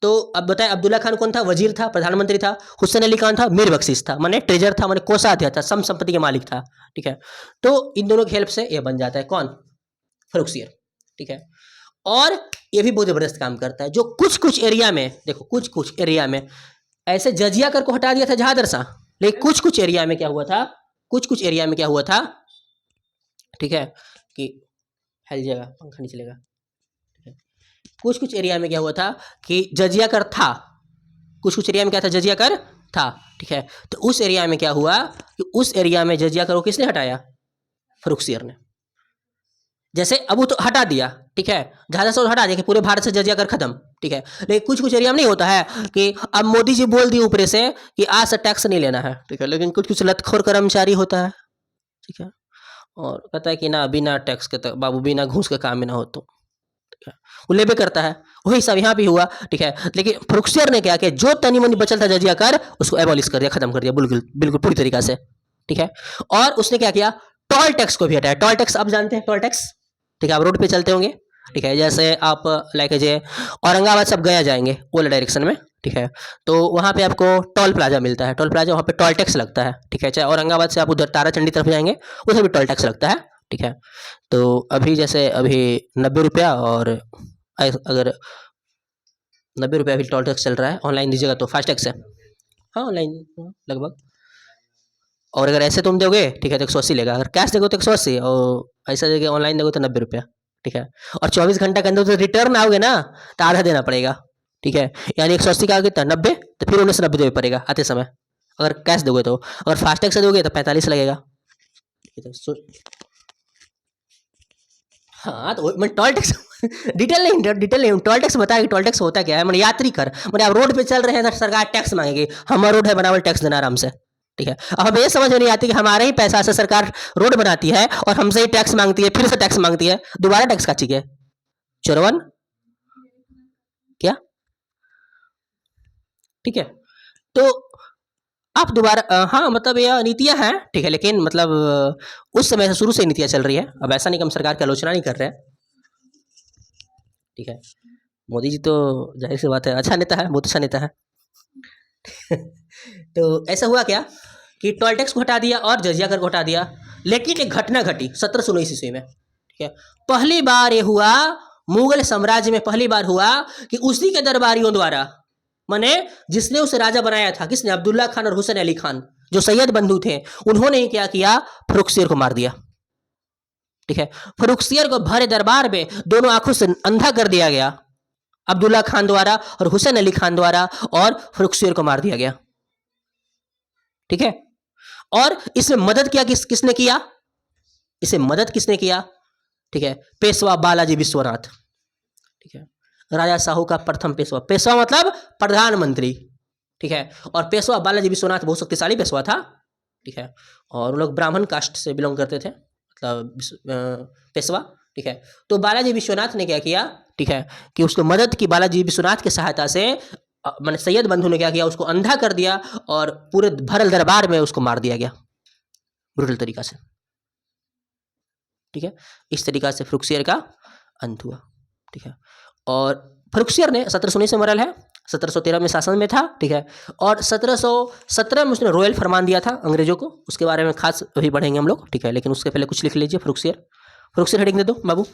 तो अब बताएं, अब्दुल्ला खान कौन था, वजीर था, प्रधानमंत्री था। हुसैन अली खान था, मीर बख्शीश था, माने ट्रेजर था, माने कोषाध्यक्ष था, सम संपत्ति के मालिक था। ठीक है, तो इन दोनों की हेल्प से ये बन जाता है कौन, फर्रुखसियर। ठीक है, और ये भी बहुत जबरदस्त काम करता है। जो कुछ कुछ एरिया में, देखो कुछ कुछ एरिया में ऐसे जजिया कर को हटा दिया था जहादर शाह, लेकिन कुछ कुछ एरिया में क्या हुआ था, कुछ कुछ एरिया में क्या हुआ था, ठीक है, कि फैल जाएगा, पंखा नहीं चलेगा। ठीक है, कुछ कुछ एरिया में क्या हुआ था कि जजिया कर था, कुछ कुछ एरिया में क्या था, जजिया कर था। ठीक है, तो उस एरिया में क्या हुआ कि उस एरिया में जजिया कर को किसने हटाया, फर्रुखसियर ने। जैसे अब वो तो हटा दिया, ठीक है, जहादर शाह हटा दिया कि पूरे भारत से जजिया कर खत्म। ठीक है, लेकिन कुछ कुछ एरिया में नहीं होता है कि अब मोदी जी बोल दिए ऊपर से कि आज से टैक्स नहीं लेना है। ठीक है, लेकिन कुछ कुछ लतखोर कर्मचारी होता है, ठीक है, और कहता है कि ना बिना टैक्स के तो बाबू, बिना घूस के काम में ना हो, तो ठीक है वो लेबे करता है। वही सब यहाँ भी हुआ। ठीक है, लेकिन फर्रुखसियर ने क्या किया, जो तनी मनी बचल था जजिया कर, उसको एबॉलिश कर दिया, खत्म कर दिया, बिल्कुल बिल्कुल पूरी तरीका से। ठीक है, और उसने क्या किया, टोल टैक्स को भी हटाया। टोल टैक्स आप जानते हैं, टोल टैक्स, ठीक है, आप रोड पे चलते होंगे। ठीक है, जैसे आप लाइक जे औरंगाबाद सब गया जाएंगे ओल्ड डायरेक्शन में, ठीक है, तो वहाँ पे आपको टोल प्लाजा मिलता है, टोल प्लाजा, वहाँ पे टोल टैक्स लगता है। ठीक है, चाहे औरंगाबाद से आप उधर ताराचंडी तरफ जाएंगे, उधर भी टोल टैक्स लगता है। ठीक है, तो अभी जैसे अभी 90 रुपया, और अगर 90 रुपया अभी टोल टैक्स चल रहा है, ऑनलाइन दीजिएगा तो फास्टैग से, हाँ ऑनलाइन लगभग। और अगर ऐसे तुम दोगे, ठीक है, तो 180 लेगा, अगर कैश दोगे तो 180, और ऐसा जगह ऑनलाइन दोगे तो 90 रुपया। ठीक है, और 24 घंटा के अंदर तो रिटर्न आओगे ना, तो आधा देना पड़ेगा। ठीक है, यानी 180 का कितना, 90, तो फिर 1990 देना पड़ेगा आते समय, अगर कैश दोगे तो। अगर फास्टैग से दोगे तो 45 लगेगा। ठीक है, हाँ तो मैं टोल टैक्स डिटेल नहीं टोल टैक्स बताया कि टोल टैक्स होता क्या है। मैंने यात्री कर, मैंने आप रोड पे चल रहे हैं तो सरकार टैक्स मांगेगी, हमारा रोड है बनावल टैक्स देना आराम से। ठीक है, अब हमें ये समझ में नहीं आती कि हमारे ही पैसा से सरकार रोड बनाती है और हमसे ही टैक्स मांगती है, फिर से टैक्स मांगती है, दोबारा टैक्स का चाहिए चौरवन क्या। ठीक है, तो आप दोबारा हाँ मतलब यह नीतियाँ हैं, ठीक है, लेकिन मतलब उस समय से शुरू से नीतियाँ चल रही है। अब ऐसा नहीं कि हम सरकार की आलोचना नहीं कर रहे हैं। ठीक है, मोदी जी तो जाहिर सी बात है अच्छा नेता है, बहुत अच्छा नेता है। तो ऐसा हुआ क्या कि टोल टैक्स को हटा दिया और जजिया कर को हटा दिया, लेकिन एक घटना घटी 1719 ईस्वी में। ठीक है, पहली बार ये हुआ मुगल साम्राज्य में, पहली बार हुआ कि उसी के दरबारियों द्वारा, माने जिसने उसे राजा बनाया था, किसने, अब्दुल्ला खान और हुसैन अली खान जो सैयद बंधु थे, उन्होंने क्या किया, फरुखसियर को मार दिया। ठीक है, फरुखसियर को भरे दरबार में दोनों आंखों से अंधा कर दिया गया अब्दुल्ला खान द्वारा और हुसैन अली खान द्वारा, और फरुखसियर को मार दिया गया। ठीक है, और इसमें मदद किया किसने किया, इसे मदद किसने किया, ठीक है, पेशवा बालाजी विश्वनाथ। ठीक है, राजा साहू का प्रथम पेशवा, पेशवा मतलब प्रधानमंत्री। ठीक है, और पेशवा बालाजी विश्वनाथ बहुत शक्तिशाली पेशवा था। ठीक है, और वो लोग ब्राह्मण कास्ट से बिलोंग करते थे, मतलब पेशवा। ठीक है, तो बालाजी विश्वनाथ ने क्या किया, ठीक है, कि उसको मदद की, बालाजी विश्वनाथ की सहायता से मैंने सैयद बंधु ने क्या किया, उसको अंधा कर दिया और पूरे भरल दरबार में उसको मार दिया गया ब्रूटल तरीका से। ठीक है, इस तरीका से फरुखसियर का अंत हुआ। ठीक है, और फरुखसियर ने 1719 में मरल है, 1713 में शासन में था। ठीक है, और 1717 में उसने रॉयल फरमान दिया था अंग्रेजों को, उसके बारे में खास अभी बढ़ेंगे हम लोग। ठीक है, लेकिन उसके पहले कुछ लिख लीजिए, फरुखसियर, फरुखसियर हेडिंग दे दो बाबू,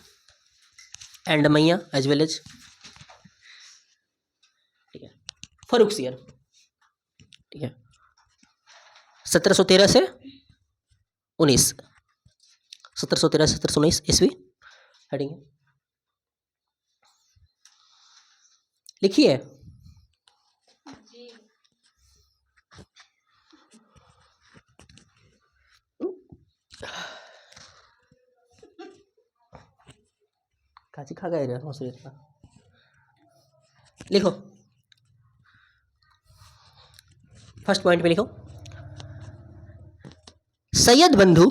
एंड मैया एज वेल एज। ठीक है, फरुखसियर। ठीक है, 1713 से 19, 1713 से 1719 ईस्वी हेडिंग लिखिए। काची खा गए रे, लिखो, फर्स्ट पॉइंट पे लिखो, सैयद बंधु,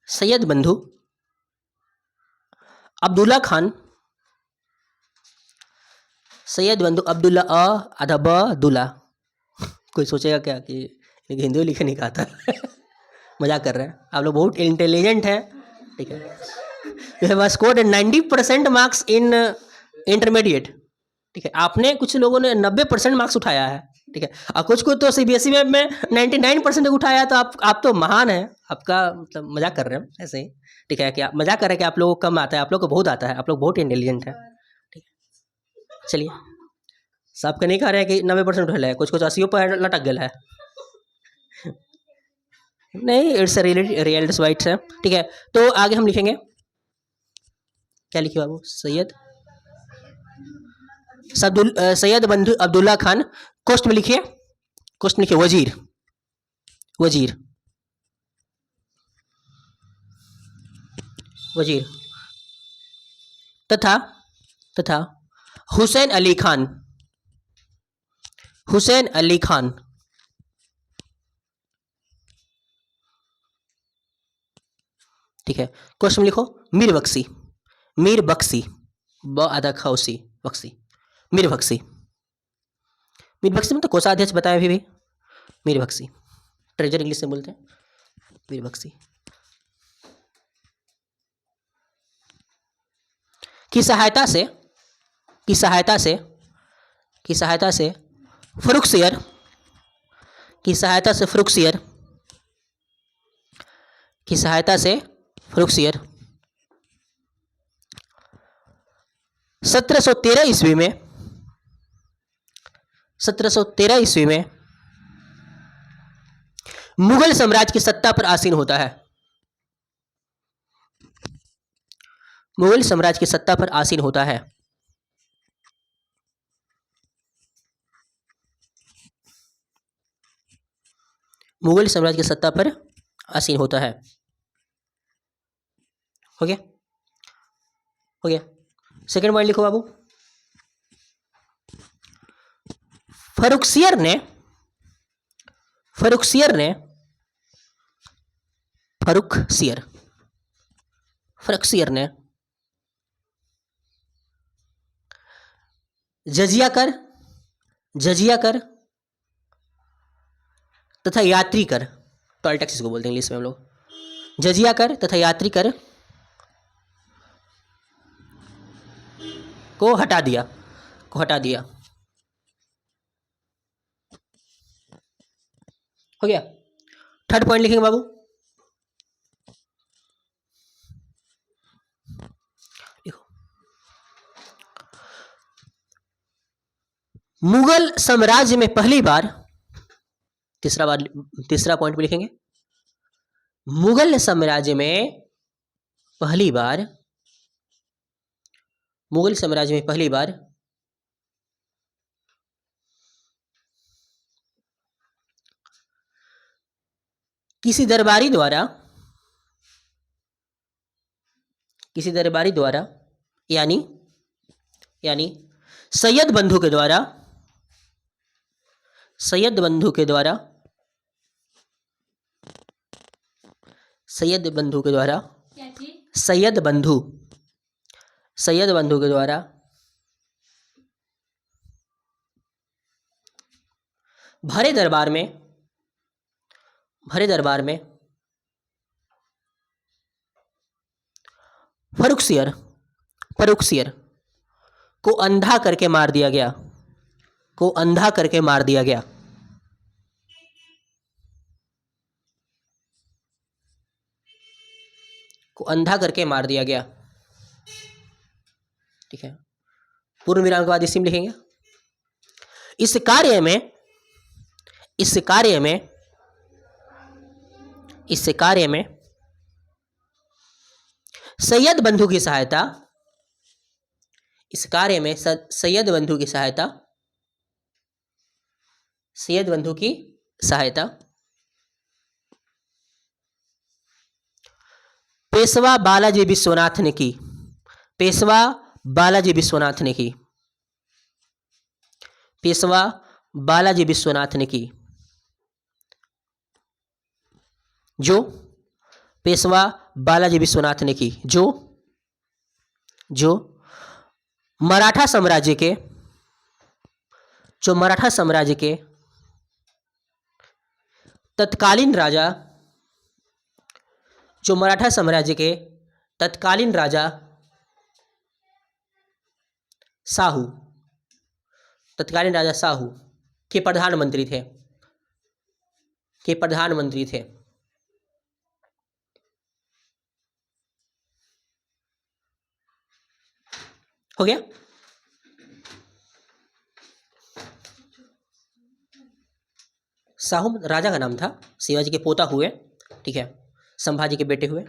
सैयद बंधु अब्दुल्ला खान, सैयद बंधु अब्दुल्ला आधा दुल्ला। कोई सोचेगा क्या कि हिंदी लिखे नहीं आता। मजाक कर रहे हैं, आप लोग बहुत इंटेलिजेंट हैं। ठीक है, you have scored 90% marks in intermediate. ठीक है, आपने, कुछ लोगों ने 90% मार्क्स उठाया है। ठीक है, और कुछ को तो सीबीएसई में 99% उठाया, तो आप तो महान हैं। आपका मतलब मजाक कर रहे हैं ऐसे ही। ठीक है, क्या मजाक कर रहे हैं कि आप लोगों को कम आता है, आप लोग को बहुत आता है, आप लोग बहुत इंटेलिजेंट है। ठीक है, चलिए, सबके नहीं कह रहे हैं कि 90% उठल है, कुछ 80 पर लटक गया है। नहीं, इट्स रियल वाइट है। ठीक है, तो आगे हम लिखेंगे, क्या लिखिए बाबू, सैयद बंधु अब्दुल्ला खान, कोस्ट में लिखिए, कोस्ट में लिखिए वजीर, वजीर, वजीर, तथा तथा हुसैन अली खान, हुसैन अली खान, ठीक है, क्वेश्चन लिखो, मीर बख्शी, मीर बख्शी, ब आधा खौसी, बख्शी, मीर बख्शी, मीर बख्शी में तो कोषाध्यक्ष बताए अभी भी, मीर बख्शी, ट्रेजर इंग्लिश में बोलते हैं, मीर बख्शी की सहायता से, की सहायता से, की सहायता से फरुखसियर, की सहायता से फरुखसियर, की सहायता से फरुखसियर 1713 ईस्वी में, 1713 ईस्वी में मुगल साम्राज्य की सत्ता पर आसीन होता है, मुगल साम्राज्य की सत्ता पर आसीन होता है। मुगल साम्राज्य की सत्ता पर आसीन होता है। हो गया, हो गया। सेकंड पॉइंट लिखो बाबू। फर्रुखसियर ने फर्रुखसियर ने जजिया कर तथा यात्री कर, टोल टैक्स को बोलते हैं इंग्लिश में हम लोग, जजिया कर तथा यात्री कर को हटा दिया हो गया। थर्ड पॉइंट लिखेंगे बाबू। लिखो, मुगल साम्राज्य में पहली बार, तीसरा पॉइंट भी लिखेंगे। मुगल साम्राज्य में पहली बार किसी दरबारी द्वारा यानी सैयद बंधु के द्वारा सैयद बंधु के द्वारा भरे दरबार में फर्रुखसियर को अंधा करके मार दिया गया ठीक है। पूर्ण विराम के बाद इसी में लिखेंगे। इस कार्य में सैयद बंधु की सहायता पेशवा बालाजी विश्वनाथ ने की, जो पेशवा बालाजी विश्वनाथ ने की, जो मराठा साम्राज्य के तत्कालीन राजा साहू के प्रधानमंत्री थे। हो गया। साहू राजा का नाम था, शिवाजी के पोता हुए, ठीक है, संभाजी के बेटे हुए।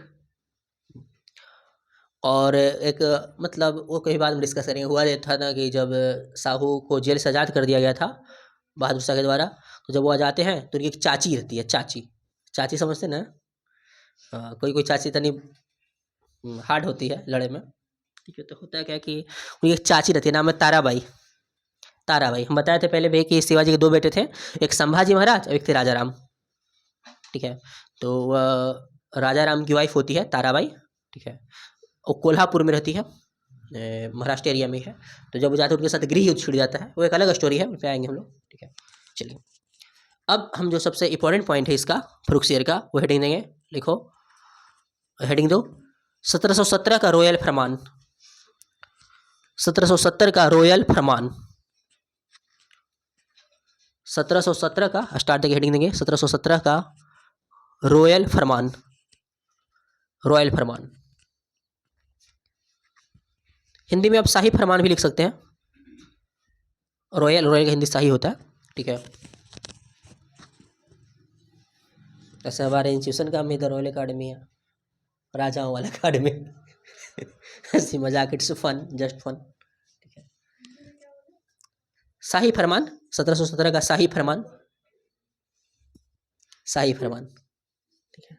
और एक मतलब वो कई बात में डिस्कस करेंगे। हुआ ये था ना कि जब साहू को जेल से आज़ाद कर दिया गया था बहादुर शाह के द्वारा, तो जब वो आ जाते हैं तो उनकी एक चाची रहती है, चाची समझते ना, कोई चाची तनी हार्ड होती है लड़े में, ठीक है। तो होता है क्या कि उनकी एक चाची रहती है, नाम है ताराबाई। हम बताए थे पहले भी कि शिवाजी के दो बेटे थे, एक संभाजी महाराज और एक थे राजा राम, ठीक है। तो राजा राम की वाइफ होती है ताराबाई, ठीक है। वो कोल्हापुर में रहती है, महाराष्ट्र एरिया में है। तो जब वो जाते हैं उनके साथ गृह युद्ध छिड़ जाता है, वो एक अलग स्टोरी है, उस पर आएंगे हम लोग, ठीक है। चलिए अब हम जो सबसे इंपॉर्टेंट पॉइंट है इसका फर्रुखसियर का, वो हेडिंग देंगे। लिखो, हेडिंग दो, 1717 का रॉयल फरमान। 1717 का रॉयल फरमान, 1717 का स्टार्ट देंगे, हेडिंग देंगे 1717 का रॉयल फरमान। हिंदी में आप शाही फरमान भी लिख सकते हैं। रॉयल का हिंदी शाही होता है, ठीक है। ऐसे हमारे इंस्टीट्यूशन का भी रॉयल अकेडमी है, राजाओं वाला अकेडमी। ऐसी मजाक, इट्स फन, जस्ट फन, ठीक है। शाही फरमान, 1717 का शाही फरमान, ठीक है।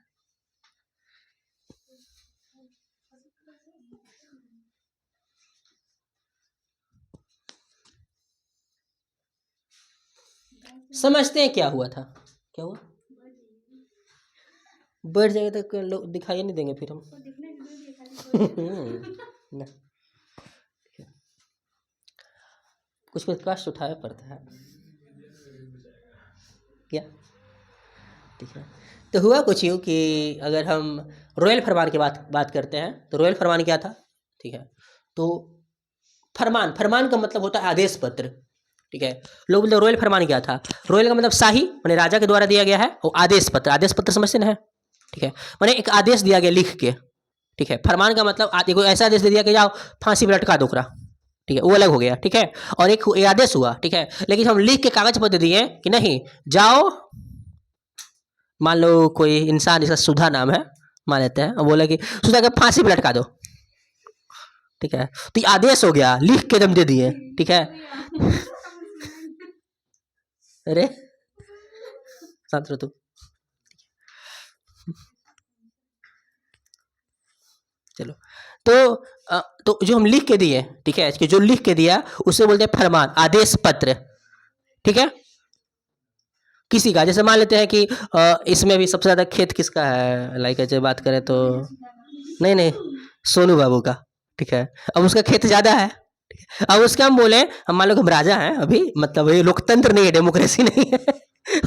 समझते हैं क्या हुआ था, क्या हुआ? बढ़ जाएगा तो लोग दिखाई नहीं देंगे फिर हम। ना, कुछ कुछ कष्ट उठाया पड़ता है क्या, ठीक है। तो हुआ कुछ यूँ कि अगर हम रॉयल फरमान की बात करते हैं तो रॉयल फरमान क्या था, ठीक है। तो फरमान का मतलब होता है आदेश पत्र, ठीक है। लोग बोलते रॉयल फरमान क्या था, रॉयल का मतलब शाही माने राजा के द्वारा दिया गया है, और आदेश पत्र समझते ना है, ठीक है। माने एक आदेश दिया गया लिख के, ठीक है। फरमान का मतलब कोई ऐसा आदेश दे दिया कि जाओ फांसी पे लटका दो ओकरा, ठीक है, वो अलग हो गया, ठीक है। और एक आदेश हुआ, ठीक है, लेकिन हम लिख के कागज पर दे दिए कि नहीं जाओ, मान लो कोई इंसान जिसका सुधा नाम है मान लेते हैं, और बोले कि सुधा के फांसी पे लटका दो, ठीक है। तो ये आदेश हो गया, लिख के दम दे दिए, ठीक है। अरे शांत रहो तू, चलो। तो जो हम लिख के दिए, ठीक है, कि जो लिख के दिया उसे बोलते हैं फरमान, आदेश पत्र, ठीक है। किसी का जैसे मान लेते हैं कि इसमें भी सबसे ज्यादा खेत किसका है, लाइक ऐसे बात करें तो नहीं नहीं सोनू बाबू का, ठीक है। अब उसका खेत ज्यादा है, अब उसका हम बोले, हम मान लो कि हम राजा हैं अभी, मतलब ये लोकतंत्र नहीं है, डेमोक्रेसी नहीं है।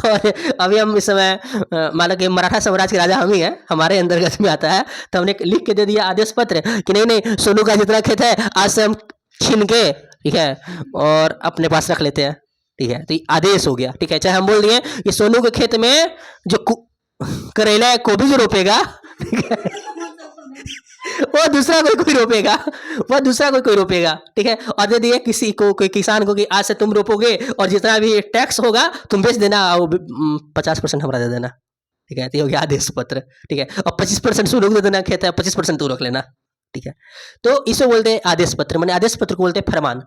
और अभी हम इस समय मान लो कि मराठा साम्राज्य के राजा हम ही हैं, हमारे अंतर्गत में आता है, तो हमने लिख के दे दिया आदेश पत्र कि नहीं नहीं सोनू का जितना खेत है आज से हम छीन के, ठीक है, और अपने पास रख लेते हैं, ठीक है। तो ये आदेश हो गया, ठीक है। चाहे हम बोल दिए कि सोनू के खेत में जो करेला है गोभी जो रोपेगा, ठीक है, वो दूसरा कोई रोपेगा, वो दूसरा कोई रोपेगा, ठीक है। और दे दिए किसी को, कोई किसान को कि आज से तुम रोपोगे और जितना भी टैक्स होगा तुम बेच देना, 50% हमरा दे देना, ठीक है। तो हो गया आदेश पत्र, ठीक है। और 25% सुन दे देना खेत है, 25% तू रख लेना, ठीक है। तो इसे बोलते हैं आदेश पत्र, मैंने आदेश पत्र को बोलते हैं फरमान,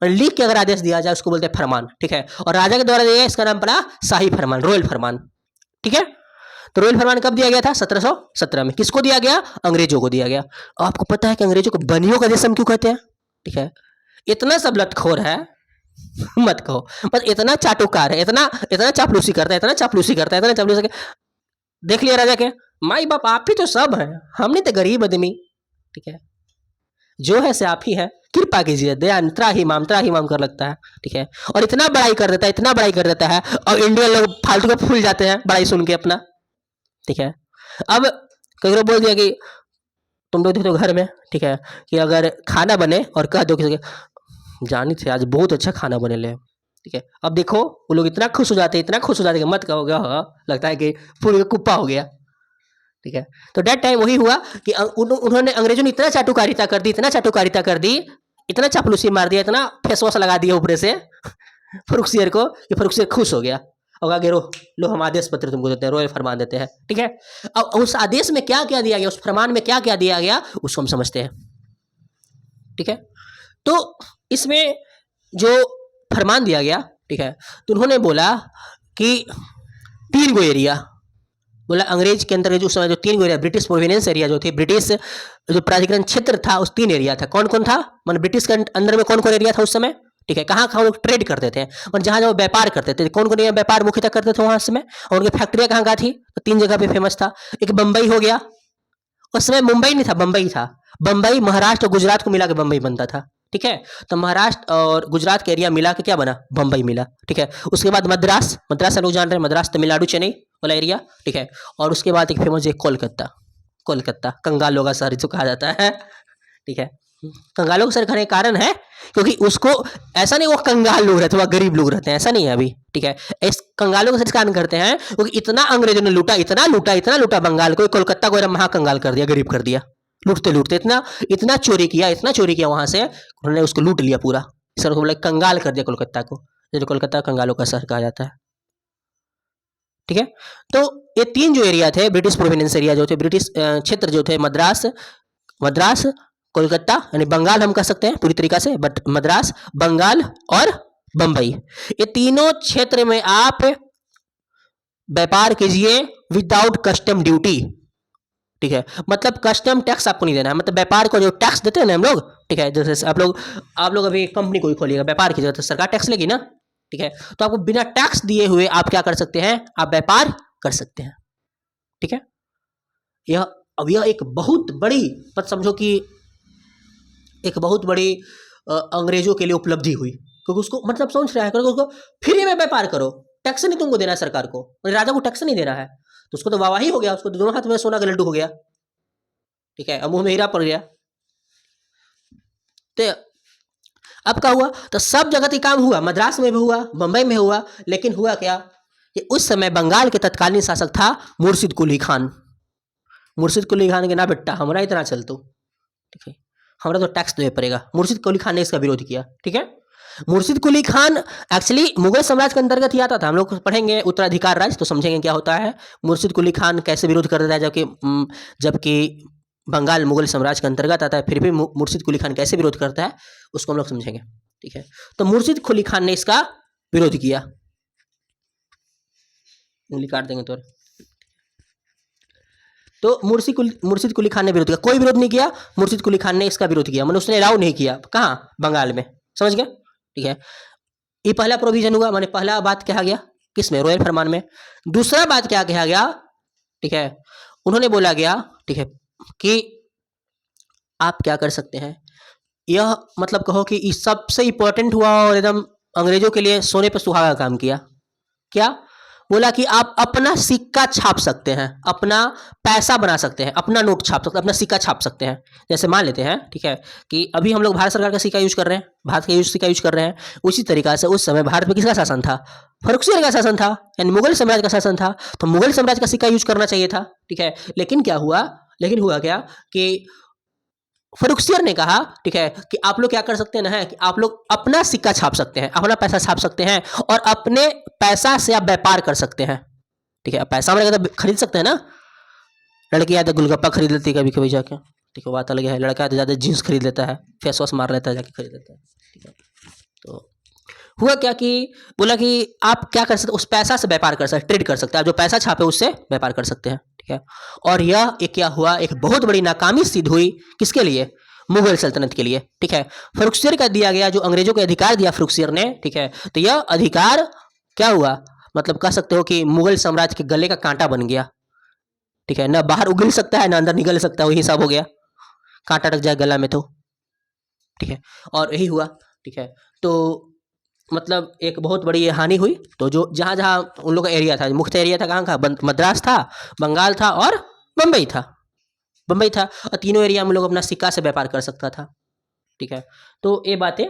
लिख के अगर आदेश दिया जाए उसको बोलते हैं फरमान, ठीक है। और राजा के द्वारा दिया इसका नाम पड़ा शाही फरमान, रॉयल फरमान, ठीक है। तो रॉयल फरमान कब दिया गया था, 1717 में। किसको दिया गया, अंग्रेजों को दिया गया। आपको पता है कि अंग्रेजों को बनियों का देश हम क्यों कहते हैं, ठीक है। इतना सब लतखोर है मत कहो, बस इतना चाटुकार है, इतना इतना चापलूसी करता है, इतना चापलूसी करता है, इतना चापलूसी, देख लिया राजा के माई बाप आप ही तो सब है, हमने तो गरीब आदमी, ठीक है, जो है से आप ही है, कृपा कीजिए, दया त्राही माम कर लगता है, ठीक है। और इतना बड़ाई कर देता है, इतना बड़ाई कर देता है, और इंडियन लोग फालतू के फूल जाते हैं बड़ाई सुन के अपना, ठीक है। अब कहीं बोल दिया कि तुम लोग देखो घर में, ठीक है, कि अगर खाना बने और कह दो किसी जानी थे आज बहुत अच्छा खाना बने ले, ठीक है। अब देखो वो लोग इतना खुश हो जाते हैं, इतना खुश हो जाते हैं कि मत कहोगे, हाँ लगता है कि फूल कुप्पा हो गया, ठीक है। तो डेट टाइम वही हुआ कि उन्होंने अंग्रेजों ने इतना चाटुकारिता कर दी, इतना चाटुकारिता कर दी, इतना चापलूसी मार दिया, इतना फेस वॉश लगा दिया ऊपर से फरुखसियर को कि फरुखसियर खुश हो गया और आगे लो हम आदेश पत्र तुमको देते हैं, रॉयल फरमान देते हैं, ठीक है। अब उस आदेश में क्या क्या दिया गया, उस फरमान में क्या क्या दिया गया उसको हम समझते हैं, ठीक है। तो इसमें जो फरमान दिया गया, ठीक है, तो उन्होंने बोला कि 3 गो एरिया, बोला अंग्रेज के अंतर्गत उस समय जो 3 एरिया, ब्रिटिश प्रोविनेंस एरिया जो थे, ब्रिटिश जो प्राधिकरण क्षेत्र था उस 3 एरिया था। कौन कौन था, मतलब ब्रिटिश के अंदर में कौन कौन एरिया था उस समय, ठीक है। कहाँ कहाँ लोग ट्रेड करते थे और जहाँ जहाँ व्यापार करते थे, कौन कौन व्यापार मुख्यतः करते थे वहां समय, और उनकी फैक्ट्रियाँ कहाँ कहाँ थी, तो 3 जगह पे फेमस था। एक बम्बई हो गया, उस समय मुंबई नहीं था, बम्बई था। बम्बई महाराष्ट्र और गुजरात को मिला के बम्बई बनता था, ठीक है। तो महाराष्ट्र और गुजरात के एरिया मिला के क्या बना, बम्बई मिला, ठीक है। उसके बाद मद्रास लोग जान रहे हैं, मद्रास तमिलनाडु चेन्नई वाला एरिया, ठीक है। और उसके बाद एक फेमस है कोलकाता कंगालों का शहर जो कहा जाता है, ठीक है। कंगालों का शहर कहने का कारण है क्योंकि उसको ऐसा नहीं वो कंगाल लोग रहते, वह गरीब लोग रहते हैं, ऐसा नहीं है अभी, ठीक है। इस कंगालों का कारण करते हैं क्योंकि इतना अंग्रेजों ने लूटा, इतना लूटा बंगाल को, कोलकाता को एकदम महाकंगाल कर दिया, गरीब कर दिया, लूटते लूटते इतना चोरी किया वहां से, उन्होंने उसको लूट लिया पूरा, सर को बोला कंगाल कर दिया कोलकाता को, जो कोलकाता कंगालों का शहर कहा जाता है, ठीक है। तो ये 3 जो एरिया थे ब्रिटिश प्रोविनेंस एरिया जो थे, ब्रिटिश क्षेत्र जो थे, मद्रास कोलकाता यानी बंगाल हम कह सकते हैं पूरी तरीका से, बट मद्रास बंगाल और बंबई, ये तीनों क्षेत्र में आप व्यापार कीजिए विदाउट कस्टम ड्यूटी, ठीक है। मतलब कस्टम टैक्स आपको नहीं देना है, मतलब व्यापार को जो टैक्स देते हैं ना हम लोग, ठीक है। जैसे आप लोग अभी कंपनी कोई खोलिएगा, व्यापार कीजिएगा तो सरकार टैक्स लेगी ना, ठीक है। तो आपको बिना टैक्स दिए हुए आप क्या कर सकते हैं, आप व्यापार कर सकते हैं, ठीक है। यह एक बहुत बड़ी, मत समझो कि एक बहुत बड़ी अंग्रेजों के लिए उपलब्धि हुई, क्योंकि उसको मतलब समझ रहा है, क्योंकि उसको फ्री में व्यापार करो, टैक्स नहीं तुमको देना है सरकार को, राजा को टैक्स नहीं देना है, तो उसको तो वाहवाही हो गया, उसको तो दोनों हाथ में सोना का लड्डू हो गया, ठीक है, अब मुंह में हीरा पड़ गया। तो अब क्या हुआ, तो सब जगह ही काम हुआ, मद्रास में भी हुआ, बंबई में हुआ, लेकिन हुआ क्या कि उस समय बंगाल के तत्कालीन शासक था मुर्शिद कुली खान। मुर्शिद कुली खान के ना बेटा हमारा इतना चलतो, ठीक है, हमारा तो टैक्स देना पड़ेगा। मुर्शिद कुली खान ने इसका विरोध किया, ठीक है। मुर्शिद कुली खान एक्चुअली मुगल साम्राज्य के अंतर्गत ही आता था, हम लोग पढ़ेंगे उत्तराधिकार राज्य तो समझेंगे क्या होता है। मुर्शिद कुली खान कैसे विरोध कर देता है, जबकि बंगाल मुगल साम्राज्य के अंतर्गत आता है, फिर भी मुर्शिद कुली खान कैसे विरोध करता है उसको हम लोग समझेंगे, ठीक है। तो मुर्शिद कुली खान ने इसका विरोध किया, उंगली काट देंगे तो मुर्शिद कुली खान ने विरोध किया, कोई विरोध नहीं किया, मुर्शिद कुली खान ने इसका विरोध किया, मैंने उसने अलाउ नहीं किया, कहाँ, बंगाल में, समझ गया, ठीक है। ये पहला प्रोविजन हुआ, मैंने पहला बात कहा गया किसमें, रॉयल फरमान में। दूसरा बात क्या कहा गया, ठीक है, उन्होंने बोला गया, ठीक है, कि आप क्या कर सकते हैं, यह मतलब कहो कि ये सबसे इंपॉर्टेंट हुआ और एकदम अंग्रेजों के लिए सोने पर सुहागा काम किया। क्या बोला कि आप अपना सिक्का छाप सकते हैं, अपना पैसा बना सकते हैं, अपना नोट छाप सकते हैं, अपना सिक्का छाप सकते हैं। जैसे मान लेते हैं, ठीक है, कि अभी हम लोग भारत सरकार का सिक्का यूज कर रहे हैं, भारत का सिक्का यूज कर रहे हैं, उसी तरीका से उस समय भारत में किसका शासन था, फर्रुखसियर का शासन था, यानी मुगल साम्राज्य का शासन था, तो मुगल साम्राज्य का सिक्का यूज करना चाहिए था, ठीक है। लेकिन हुआ क्या कि फर्रुखसियर ने कहा, ठीक है, कि आप लोग क्या कर सकते हैं ना, है कि आप लोग अपना सिक्का छाप सकते हैं, अपना पैसा छाप सकते हैं, और अपने पैसा से आप व्यापार कर सकते हैं, ठीक है। पैसा मिलेगा तो खरीद सकते हैं ना, लड़की आते गोलगप्पा खरीद लेती है कभी कभी जाके, ठीक है, बात अलग है। लड़का तो ज़्यादा जीन्स खरीद लेता है, फेस वॉश मार लेता है जाके खरीद लेता है, ठीक है। तो हुआ क्या कि बोला कि आप क्या कर सकते, उस पैसा से व्यापार कर सकते, ट्रेड कर सकते हैं, आप जो पैसा छापे उससे व्यापार कर सकते हैं, ठीक है। और यह एक क्या हुआ, एक बहुत बड़ी नाकामी सिद्ध हुई, किसके लिए, मुगल सल्तनत के लिए, ठीक है। फर्रुखसियर का दिया गया, जो अंग्रेजों को अधिकार दिया फर्रुखसियर ने, ठीक है, तो यह अधिकार क्या हुआ, मतलब कह सकते हो कि मुगल साम्राज्य के गले का कांटा बन गया, ठीक है, ना बाहर उगल सकता है ना अंदर निकल सकता है, वही हिसाब हो गया, कांटा अटक जाए गला में तो, ठीक है। और यही हुआ, ठीक है। तो मतलब एक बहुत बड़ी ये हानि हुई। तो जो जहाँ जहाँ उन लोग का एरिया था, मुख्य एरिया था कहाँ का, मद्रास था, बंगाल था और बम्बई था, और तीनों एरिया में लोग अपना सिक्का से व्यापार कर सकता था, ठीक है। तो ये बातें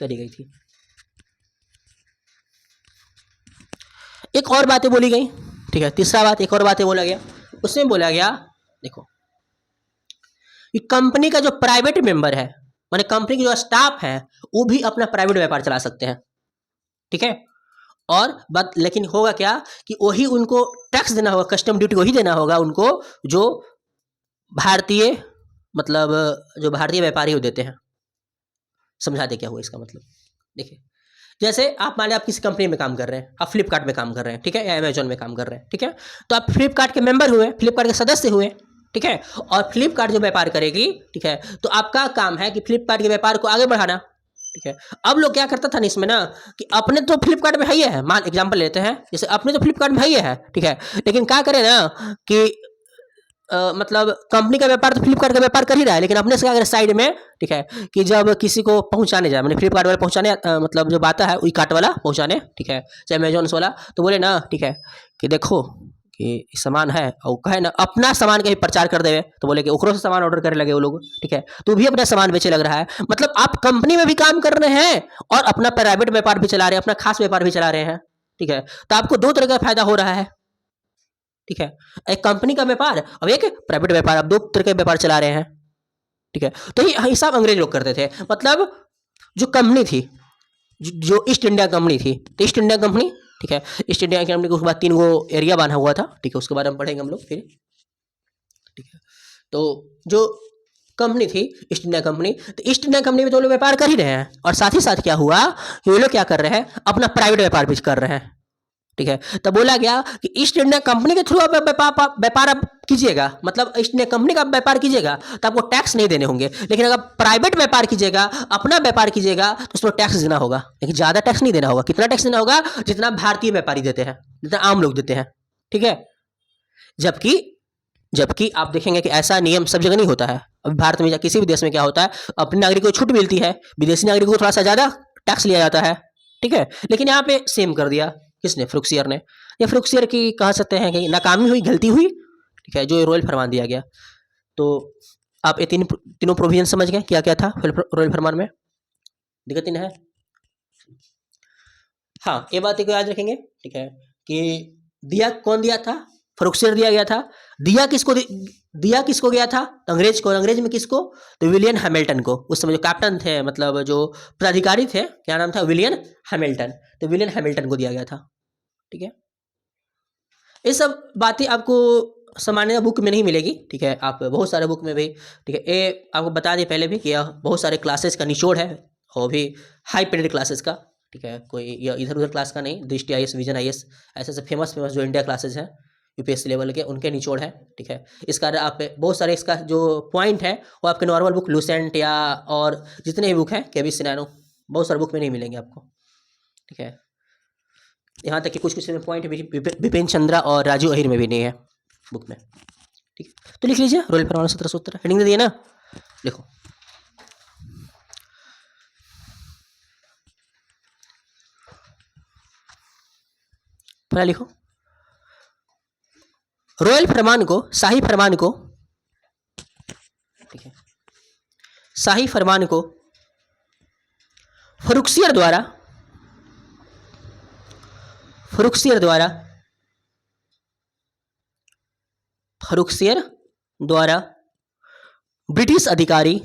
करी गई थी। एक और बातें बोली गई, ठीक है, तीसरा बात, एक और बातें बोला गया, उसमें बोला गया, देखो, कि कंपनी का जो प्राइवेट मेंबर है, माने कंपनी की जो स्टाफ है, वो भी अपना प्राइवेट व्यापार चला सकते हैं, ठीक है। और बात लेकिन होगा क्या कि वही उनको टैक्स देना होगा, कस्टम ड्यूटी वही देना होगा उनको, जो भारतीय मतलब जो भारतीय व्यापारी वो देते हैं। समझा दे क्या हुआ इसका मतलब, देखिए, जैसे आप मान लें आप किसी कंपनी में काम कर रहे हैं, आप फ्लिपकार्ट में काम कर रहे हैं, ठीक है, या अमेजोन में काम कर रहे हैं, ठीक है, तो आप फ्लिपकार्ट के मेंबर हुए, फ्लिपकार्ट के सदस्य हुए, ठीक है, और फ्लिपकार्ट जो व्यापार करेगी, ठीक है, तो आपका काम है कि फ्लिपकार्ट के व्यापार को आगे बढ़ाना, ठीक है। अब लोग क्या करता था इसमें ना, कि अपने तो फ्लिपकार्ट में है, मान एग्जांपल लेते हैं, जैसे अपने तो फ्लिपकार्ट में है, ठीक है, लेकिन क्या करें ना कि मतलब कंपनी का व्यापार तो फ्लिपकार्ट का व्यापार कर ही रहा है, लेकिन अपने से क्या करें साइड में, ठीक है, कि जब किसी को पहुंचाने जाए, मैंने फ्लिपकार्ट वाला पहुंचाने मतलब जो आता है वही कार्ट वाला पहुंचाने, ठीक है, चाहे अमेजोन वाला, तो बोले ना, ठीक है, कि देखो कि सामान है, और कहे ना अपना सामान का ही प्रचार कर देवे, तो बोले कि ओकरो से सामान ऑर्डर करने लगे वो लोग, ठीक है, तो भी अपना सामान बेचे लग रहा है। मतलब आप कंपनी में भी काम कर रहे हैं और अपना प्राइवेट व्यापार भी चला रहे हैं, अपना खास व्यापार भी चला रहे हैं, ठीक है। तो आपको दो तरह का फायदा हो रहा है, ठीक है, एक कंपनी का व्यापार और एक प्राइवेट व्यापार, आप दो तरह के व्यापार चला रहे हैं, ठीक है। तो ये हिसाब अंग्रेज लोग करते थे। मतलब जो कंपनी थी, जो ईस्ट इंडिया कंपनी थी, तो ईस्ट इंडिया कंपनी, ठीक है, ईस्ट इंडिया कंपनी के उसके बाद 3 गो एरिया बना हुआ था, ठीक है, उसके बारे में पढ़ेंगे हम लोग फिर, ठीक है। तो जो कंपनी थी ईस्ट इंडिया कंपनी, तो ईस्ट इंडिया कंपनी में तो लोग व्यापार कर ही रहे हैं, और साथ ही साथ क्या हुआ कि ये लोग क्या कर रहे हैं, अपना प्राइवेट व्यापार भी कर रहे हैं, ठीक है। तब बोला गया कि ईस्ट इंडिया कंपनी के थ्रू आप व्यापार कीजिएगा, मतलब इसने कंपनी का व्यापार कीजिएगा तो आपको टैक्स नहीं देने होंगे, लेकिन अगर प्राइवेट व्यापार कीजिएगा, अपना व्यापार कीजिएगा तो उसमें टैक्स देना होगा, लेकिन ज़्यादा टैक्स नहीं देना होगा। कितना टैक्स देना होगा? जितना भारतीय व्यापारी देते हैं, जितना आम लोग देते हैं, ठीक है। जबकि जबकि आप देखेंगे कि ऐसा नियम सब जगह नहीं होता है। अभी भारत में या किसी भी देश में क्या होता है, अपने नागरिकों को छूट मिलती है, विदेशी नागरिकों को थोड़ा सा ज़्यादा टैक्स लिया जाता है, ठीक है। लेकिन यहाँ पे सेम कर दिया किसने? फ्रुक्सियर ने। या फ्रुक्सियर की कह सकते हैं कि नाकामी हुई, गलती हुई, ठीक है, जो रॉयल फरमान दिया गया। तो आप ये तीनों प्रोविजन समझ गए क्या क्या था रॉयल फरमान में? दिक्कत नहीं है? हाँ, ये बात को याद रखेंगे, ठीक है, कि दिया कौन दिया था? फ्रुक्सियर दिया गया था। दिया किसको गया था? अंग्रेज को। अंग्रेज में किसको? तो विलियम हैमिल्टन को। उस समय जो कैप्टन थे, मतलब जो पदाधिकारी थे, क्या नाम था? William Hamilton. तो विलियम हैमिल्टन को दिया गया था, ठीक है। ये सब बातें आपको सामान्य बुक में नहीं मिलेगी, ठीक है, आप बहुत सारे बुक में भी, ठीक है। ये आपको बता दें पहले भी कि यह बहुत सारे क्लासेस का निचोड़ है, और भी हाई पेड क्लासेस का, ठीक है, कोई यह इधर उधर क्लास का नहीं। दृष्टि IAS, विजन IAS, ऐसे ऐसे फेमस जो इंडिया क्लासेस हैं UPSC लेवल के, उनके निचोड़ है, ठीक है। इस कारण आप बहुत सारे इसका जो पॉइंट है वो आपके नॉर्मल बुक लूसेंट या और जितने भी बुक हैं KV सिनानो, बहुत सारे बुक में नहीं मिलेंगे आपको, ठीक है। यहाँ तक कि कुछ कुछ पॉइंट विपिन चंद्रा और राजू अहिर में भी नहीं है बुक में, ठीक है। तो लिख लीजिए रॉयल फरमान 1770, हेडिंग दे दिए ना, लिखो। पहला लिखो, रॉयल फरमान को, शाही फरमान को, ठीक है, शाही फरमान को फ्रुक्सियर द्वारा फ्रुक्सियर द्वारा ब्रिटिश अधिकारी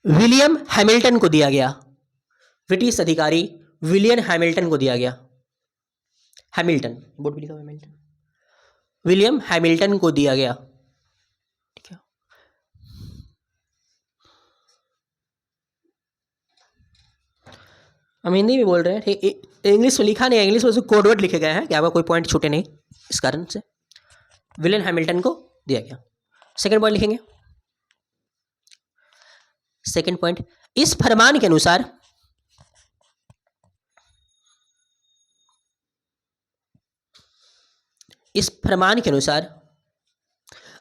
विलियम हैमिल्टन को दिया गया। ब्रिटिश अधिकारी विलियम हैमिल्टन को दिया गया। हैमिल्टन, बोर्ड पे लिखा हुआ हैमिल्टन, विलियम हैमिल्टन को दिया गया, ठीक है। हम हिंदी में बोल रहे हैं, ठीक, इंग्लिश में लिखा नहीं है, इंग्लिश में कोड वर्ड लिखे गए हैं कि आपका कोई पॉइंट छूटे नहीं, इस कारण से विलियम हैमिल्टन को दिया गया। सेकंड पॉइंट लिखेंगे, सेकंड पॉइंट, इस फरमान के अनुसार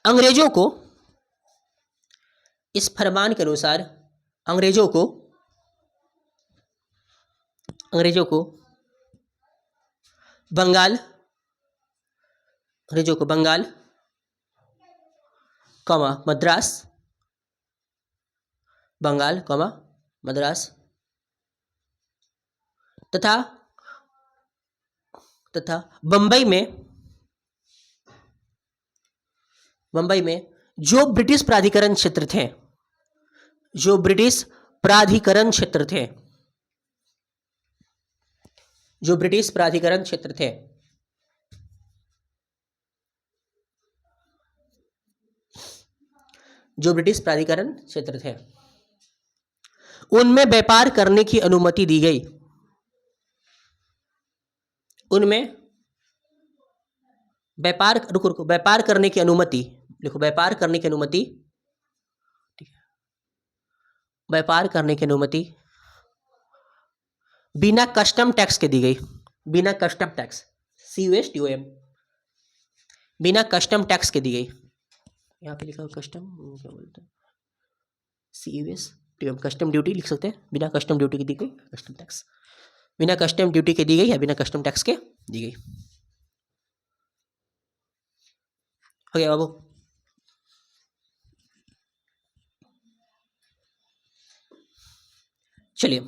अंग्रेजों को बंगाल, मद्रास तथा बंबई में जो ब्रिटिश प्राधिकरण क्षेत्र थे, जो ब्रिटिश प्राधिकरण क्षेत्र थे, उनमें व्यापार करने की अनुमति दी गई। उनमें व्यापार करने की अनुमति, लिखो, व्यापार करने की अनुमति, ठीक है, व्यापार करने की अनुमति बिना कस्टम टैक्स के दी गई। बिना कस्टम टैक्स, CUSTOM, बिना कस्टम टैक्स के दी गई। यहाँ पे लिखा हुआ कस्टम, क्या बोलते हैं, CUSTOM, कस्टम ड्यूटी लिख सकते हैं। बिना कस्टम ड्यूटी की दी गई, कस्टम टैक्स, बिना कस्टम ड्यूटी के दी गई या बिना कस्टम टैक्स के दी गई। हो गया बाबू? चलिए,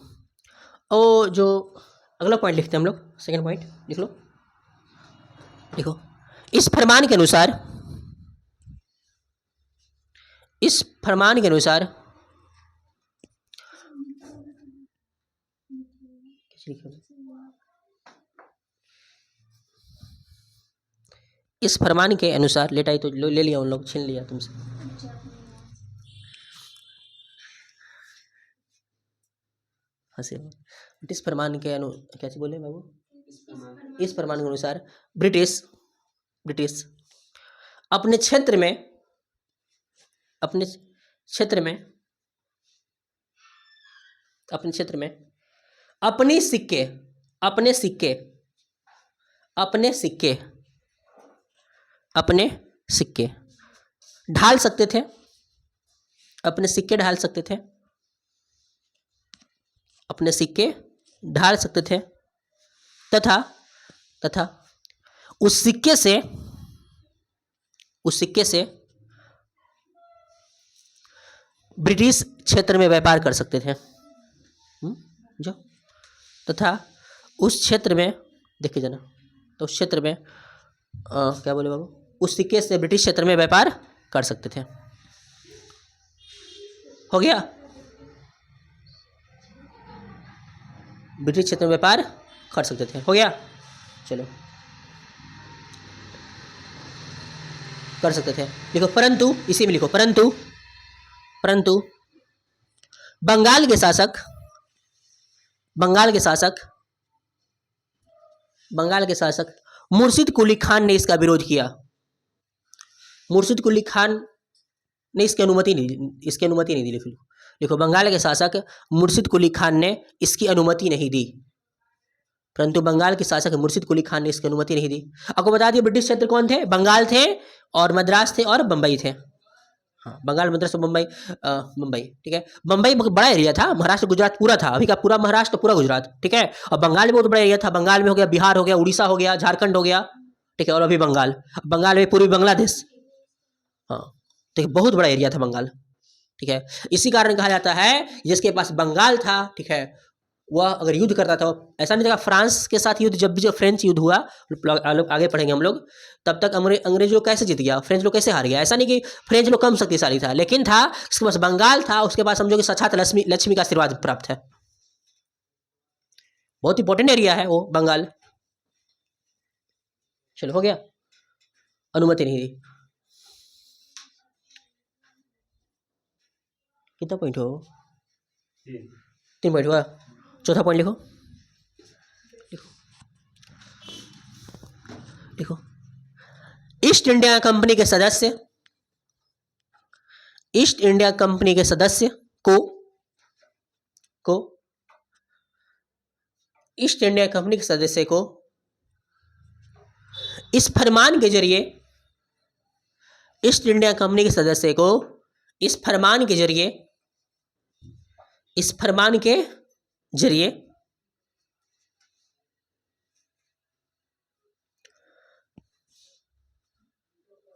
और जो अगला पॉइंट लिखते हैं हम लोग, सेकंड पॉइंट लिख लो, देखो, इस फरमान के अनुसार इस फरमान के अनुसार लेट आई तो ले लिया, उन लोग छीन लिया तुमसे। हंसे ब्रिटिश फरमान के क्या चीज बोले बाबू? इस फरमान के अनुसार ब्रिटिश अपने क्षेत्र में अपने क्षेत्र में अपने सिक्के ढाल सकते थे, अपने सिक्के ढाल सकते थे, तथा उस सिक्के से ब्रिटिश क्षेत्र में व्यापार कर सकते थे। जो तथा उस क्षेत्र में देखिए जना, तो उस क्षेत्र में क्या बोले बाबू? उस सिक्के से ब्रिटिश क्षेत्र में व्यापार कर सकते थे। हो गया? ब्रिटिश क्षेत्र में व्यापार कर सकते थे। हो गया? चलो, कर सकते थे। लिखो परंतु, इसी में लिखो परंतु बंगाल के शासक मुर्शिद कुली खान ने इसका विरोध किया। मुर्शिद कुली खान ने इसकी अनुमति नहीं दी। लिखो बंगाल के शासक मुर्शिद कुली खान ने इसकी अनुमति नहीं दी। परंतु बंगाल के शासक मुर्शिद कुली खान ने इसकी अनुमति नहीं दी। आपको बता दिए ब्रिटिश क्षेत्र कौन थे? बंगाल थे और मद्रास थे और बम्बई थे। हाँ, बंगाल, मद्रास और मुंबई। ठीक है, बम्बई बड़ा एरिया था, महाराष्ट्र गुजरात पूरा था। अभी का पूरा महाराष्ट्र, पूरा गुजरात। ठीक है, और बंगाल भी बहुत बड़ा एरिया था। बंगाल में हो गया, बिहार हो गया, उड़ीसा हो गया, झारखंड हो गया। ठीक है, और अभी बंगाल में पूर्वी बांग्लादेश। हाँ, ठीक है, बहुत बड़ा एरिया था बंगाल। ठीक है, इसी कारण कहा जाता है जिसके पास बंगाल था, ठीक है, वह अगर युद्ध करता था, ऐसा नहीं था फ्रांस के साथ युद्ध, जब भी जो फ्रेंच युद्ध हुआ, आगे पढ़ेंगे हम लोग, तब तक अंग्रेज लोग कैसे जीत गया, फ्रेंच लोग कैसे हार गया। ऐसा नहीं कि फ्रेंच लोग कम शक्तिशाली था, लेकिन था उसके पास बंगाल था, उसके पास समझो कि साक्षात लक्ष्मी का आशीर्वाद प्राप्त है। बहुत इंपॉर्टेंट एरिया है वो बंगाल। चलो, हो गया? अनुमति नहीं दी। कितना पॉइंट हो? 3 पॉइंट हुआ। चौथा पॉइंट लिखो ईस्ट इंडिया कंपनी के सदस्य को इस फरमान के जरिए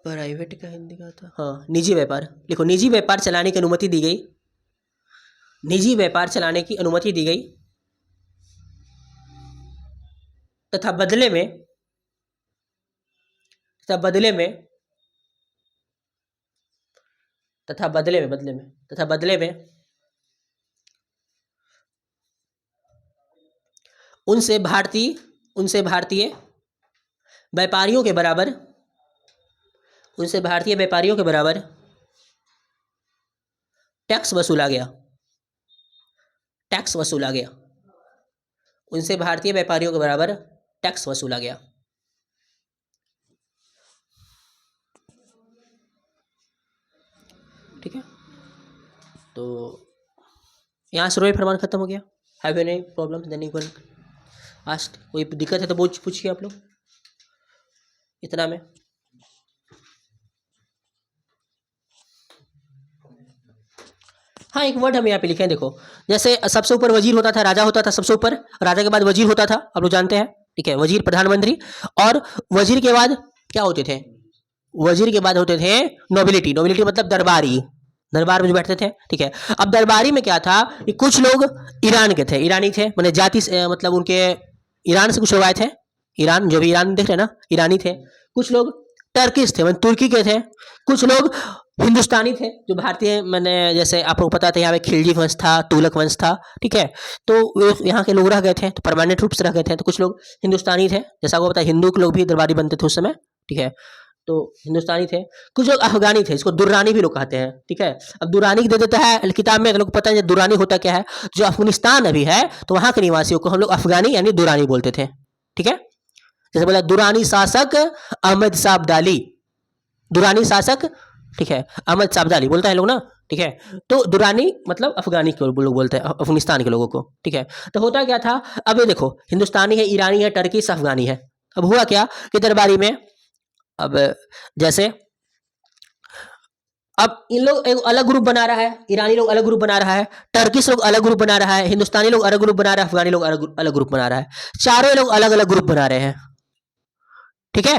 प्राइवेट का हिंदी का था, हाँ, निजी व्यापार। लिखो निजी व्यापार चलाने की अनुमति दी गई। तथा बदले में उनसे भारतीय व्यापारियों के बराबर टैक्स वसूला गया। उनसे भारतीय व्यापारियों के बराबर टैक्स वसूला गया। ठीक है, तो यहाँ से रोए फरमान खत्म हो गया। Have any problem? Then you can ask. कोई दिक्कत है तो पूछिए आप लोग। इतना में हाँ, एक वर्ड हम यहाँ पे लिखे हैं, देखो, जैसे सबसे ऊपर वजीर होता था, राजा होता था सबसे ऊपर, राजा के बाद वजीर होता था, आप लोग जानते हैं। ठीक है, वजीर प्रधानमंत्री, और वजीर के बाद क्या होते थे? वजीर के बाद होते थे नोबिलिटी मतलब दरबारी, दरबार में जो बैठते थे। ठीक है, अब दरबारी में क्या था कि कुछ लोग ईरानी थे, मैंने जाति मतलब उनके ईरान से कुछ लोग आए थे। ईरान, जो भी ईरान देख रहे हैं ना, ईरानी थे। कुछ लोग टर्किश थे, मतलब तुर्की के थे। कुछ लोग हिंदुस्तानी थे, जो भारतीय, मैंने जैसे आपको पता था यहाँ पे खिलजी वंश था, तुगलक वंश था। ठीक है, तो यहाँ के लोग रह गए थे, तो परमानेंट रूप से रह गए थे। तो कुछ लोग हिंदुस्तानी थे, जैसा आपको पता है हिंदू के लोग भी दरबारी बनते थे उस समय। ठीक है, तो हिंदुस्तानी थे, कुछ लोग अफ़गानी थे, इसको दुर्रानी भी लोग कहते हैं, ठीक है। अब दुर्रानी दे देता है किताब में, तो लोग को पता है दुर्रानी होता क्या है। जो अफ़गानिस्तान अभी है, तो वहाँ के निवासियों को हम लोग अफ़गानी यानी दुरानी बोलते थे, ठीक है। जैसे बोला दुरानी शासक अहमद शाह अब्दाली, दुरानी शासक, ठीक है, अहमद शाह अब्दाली बोलता है लोग ना, ठीक है। तो दुरानी मतलब अफ़गानी को लोग बोलते हैं, अफ़गानिस्तान के लोगों को, ठीक है। तो होता क्या था, अब ये देखो हिंदुस्तानी है, ईरानी है, टर्किश, अफ़गानी है। अब हुआ क्या कि दरबारी में, अब जैसे अब इन लोग एक अलग ग्रुप बना रहा है, ईरानी लोग अलग ग्रुप बना रहा है, टर्किश लोग अलग ग्रुप बना रहा है, हिंदुस्तानी लोग अलग ग्रुप बना रहा है, अफ़गानी लोग अलग अलग ग्रुप बना रहा है। चारों लोग अलग-अलग ग्रुप बना रहे हैं, ठीक है।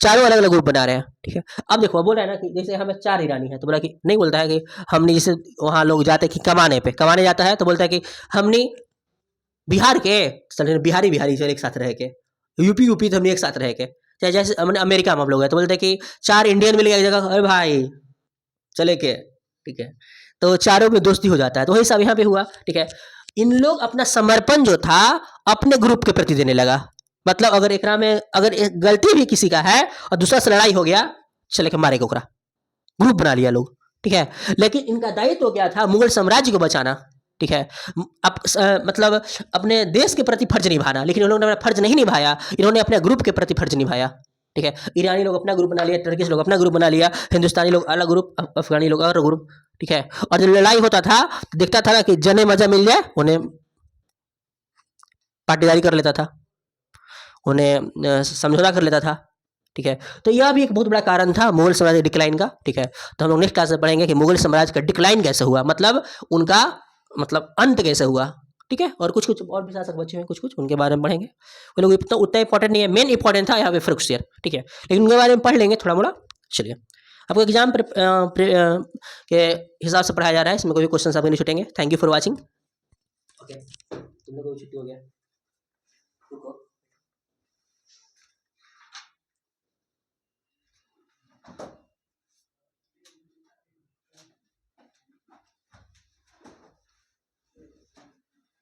चारों अलग-अलग ग्रुप बना रहे हैं, ठीक है। अब देखो बोल रहा है ना कि जैसे हमें 4 ईरानी हैं, तो बोला कि नहीं, बोलता है कि हमने जैसे वहाँ लोग जाते हैं कि कमाने पे, कमाने जाता है तो बोलता है कि हमने बिहार के, चल बिहारी चल एक साथ रह के, यूपी तो हमने एक साथ रह के, चाहे जैसे हमने अमेरिका में हम लोग हैं, तो बोलते हैं कि 4 इंडियन मिल गए एक जगह, अरे भाई चले के, ठीक है। तो चारों में दोस्ती हो जाता है, तो वही सब यहाँ पे हुआ, ठीक है। इन लोग अपना समर्पण जो था अपने ग्रुप के प्रति देने लगा। मतलब अगर एकरा में अगर एक गलती भी किसी का है और दूसरा से लड़ाई हो गया, चले के मारे ओकरा, ग्रुप बना लिया लोग, ठीक है। लेकिन इनका दायित्व क्या था, मुगल साम्राज्य को बचाना, ठीक है। मतलब अपने देश के प्रति फर्ज निभाना, लेकिन उन्होंने अपना फर्ज नहीं निभाया, इन्होंने अपने ग्रुप के प्रति फर्ज निभाया, ठीक है। ईरानी लोग अपना ग्रुप बना लिया, टर्किश लोग अपना ग्रुप बना लिया, हिंदुस्तानी लोग अलग ग्रुप, अफगानी लोग अलग ग्रुप, ठीक है। और जब लड़ाई होता था तो दिखता था ना कि जने मजा मिल जाए उन्हें पाटीदारी कर लेता था, उन्हें समझौता कर लेता था, ठीक है। तो यह भी एक बहुत बड़ा कारण था मुगल साम्राज्य डिक्लाइन का, ठीक है। तो हम लोग नेक्स्ट क्लास में पढ़ेंगे कि मुगल साम्राज्य का डिक्लाइन कैसे हुआ, मतलब उनका मतलब अंत कैसे हुआ, ठीक है। और कुछ कुछ और भी शासक बचे हैं, कुछ कुछ उनके बारे में पढ़ेंगे। वो लोग इतना उतना इंपॉर्टेंट नहीं है, मेन इंपॉर्टेंट था यहाँ पे फर्रुखसियर, ठीक है। लेकिन उनके बारे में पढ़ लेंगे थोड़ा मोड़ा। चलिए, आपको एग्जाम के हिसाब से पढ़ाया जा रहा है, इसमें कोई क्वेश्चन आपको नहीं छूटेंगे। Thank you for watching. Okay, तुम लोग को छुट्टी हो गया।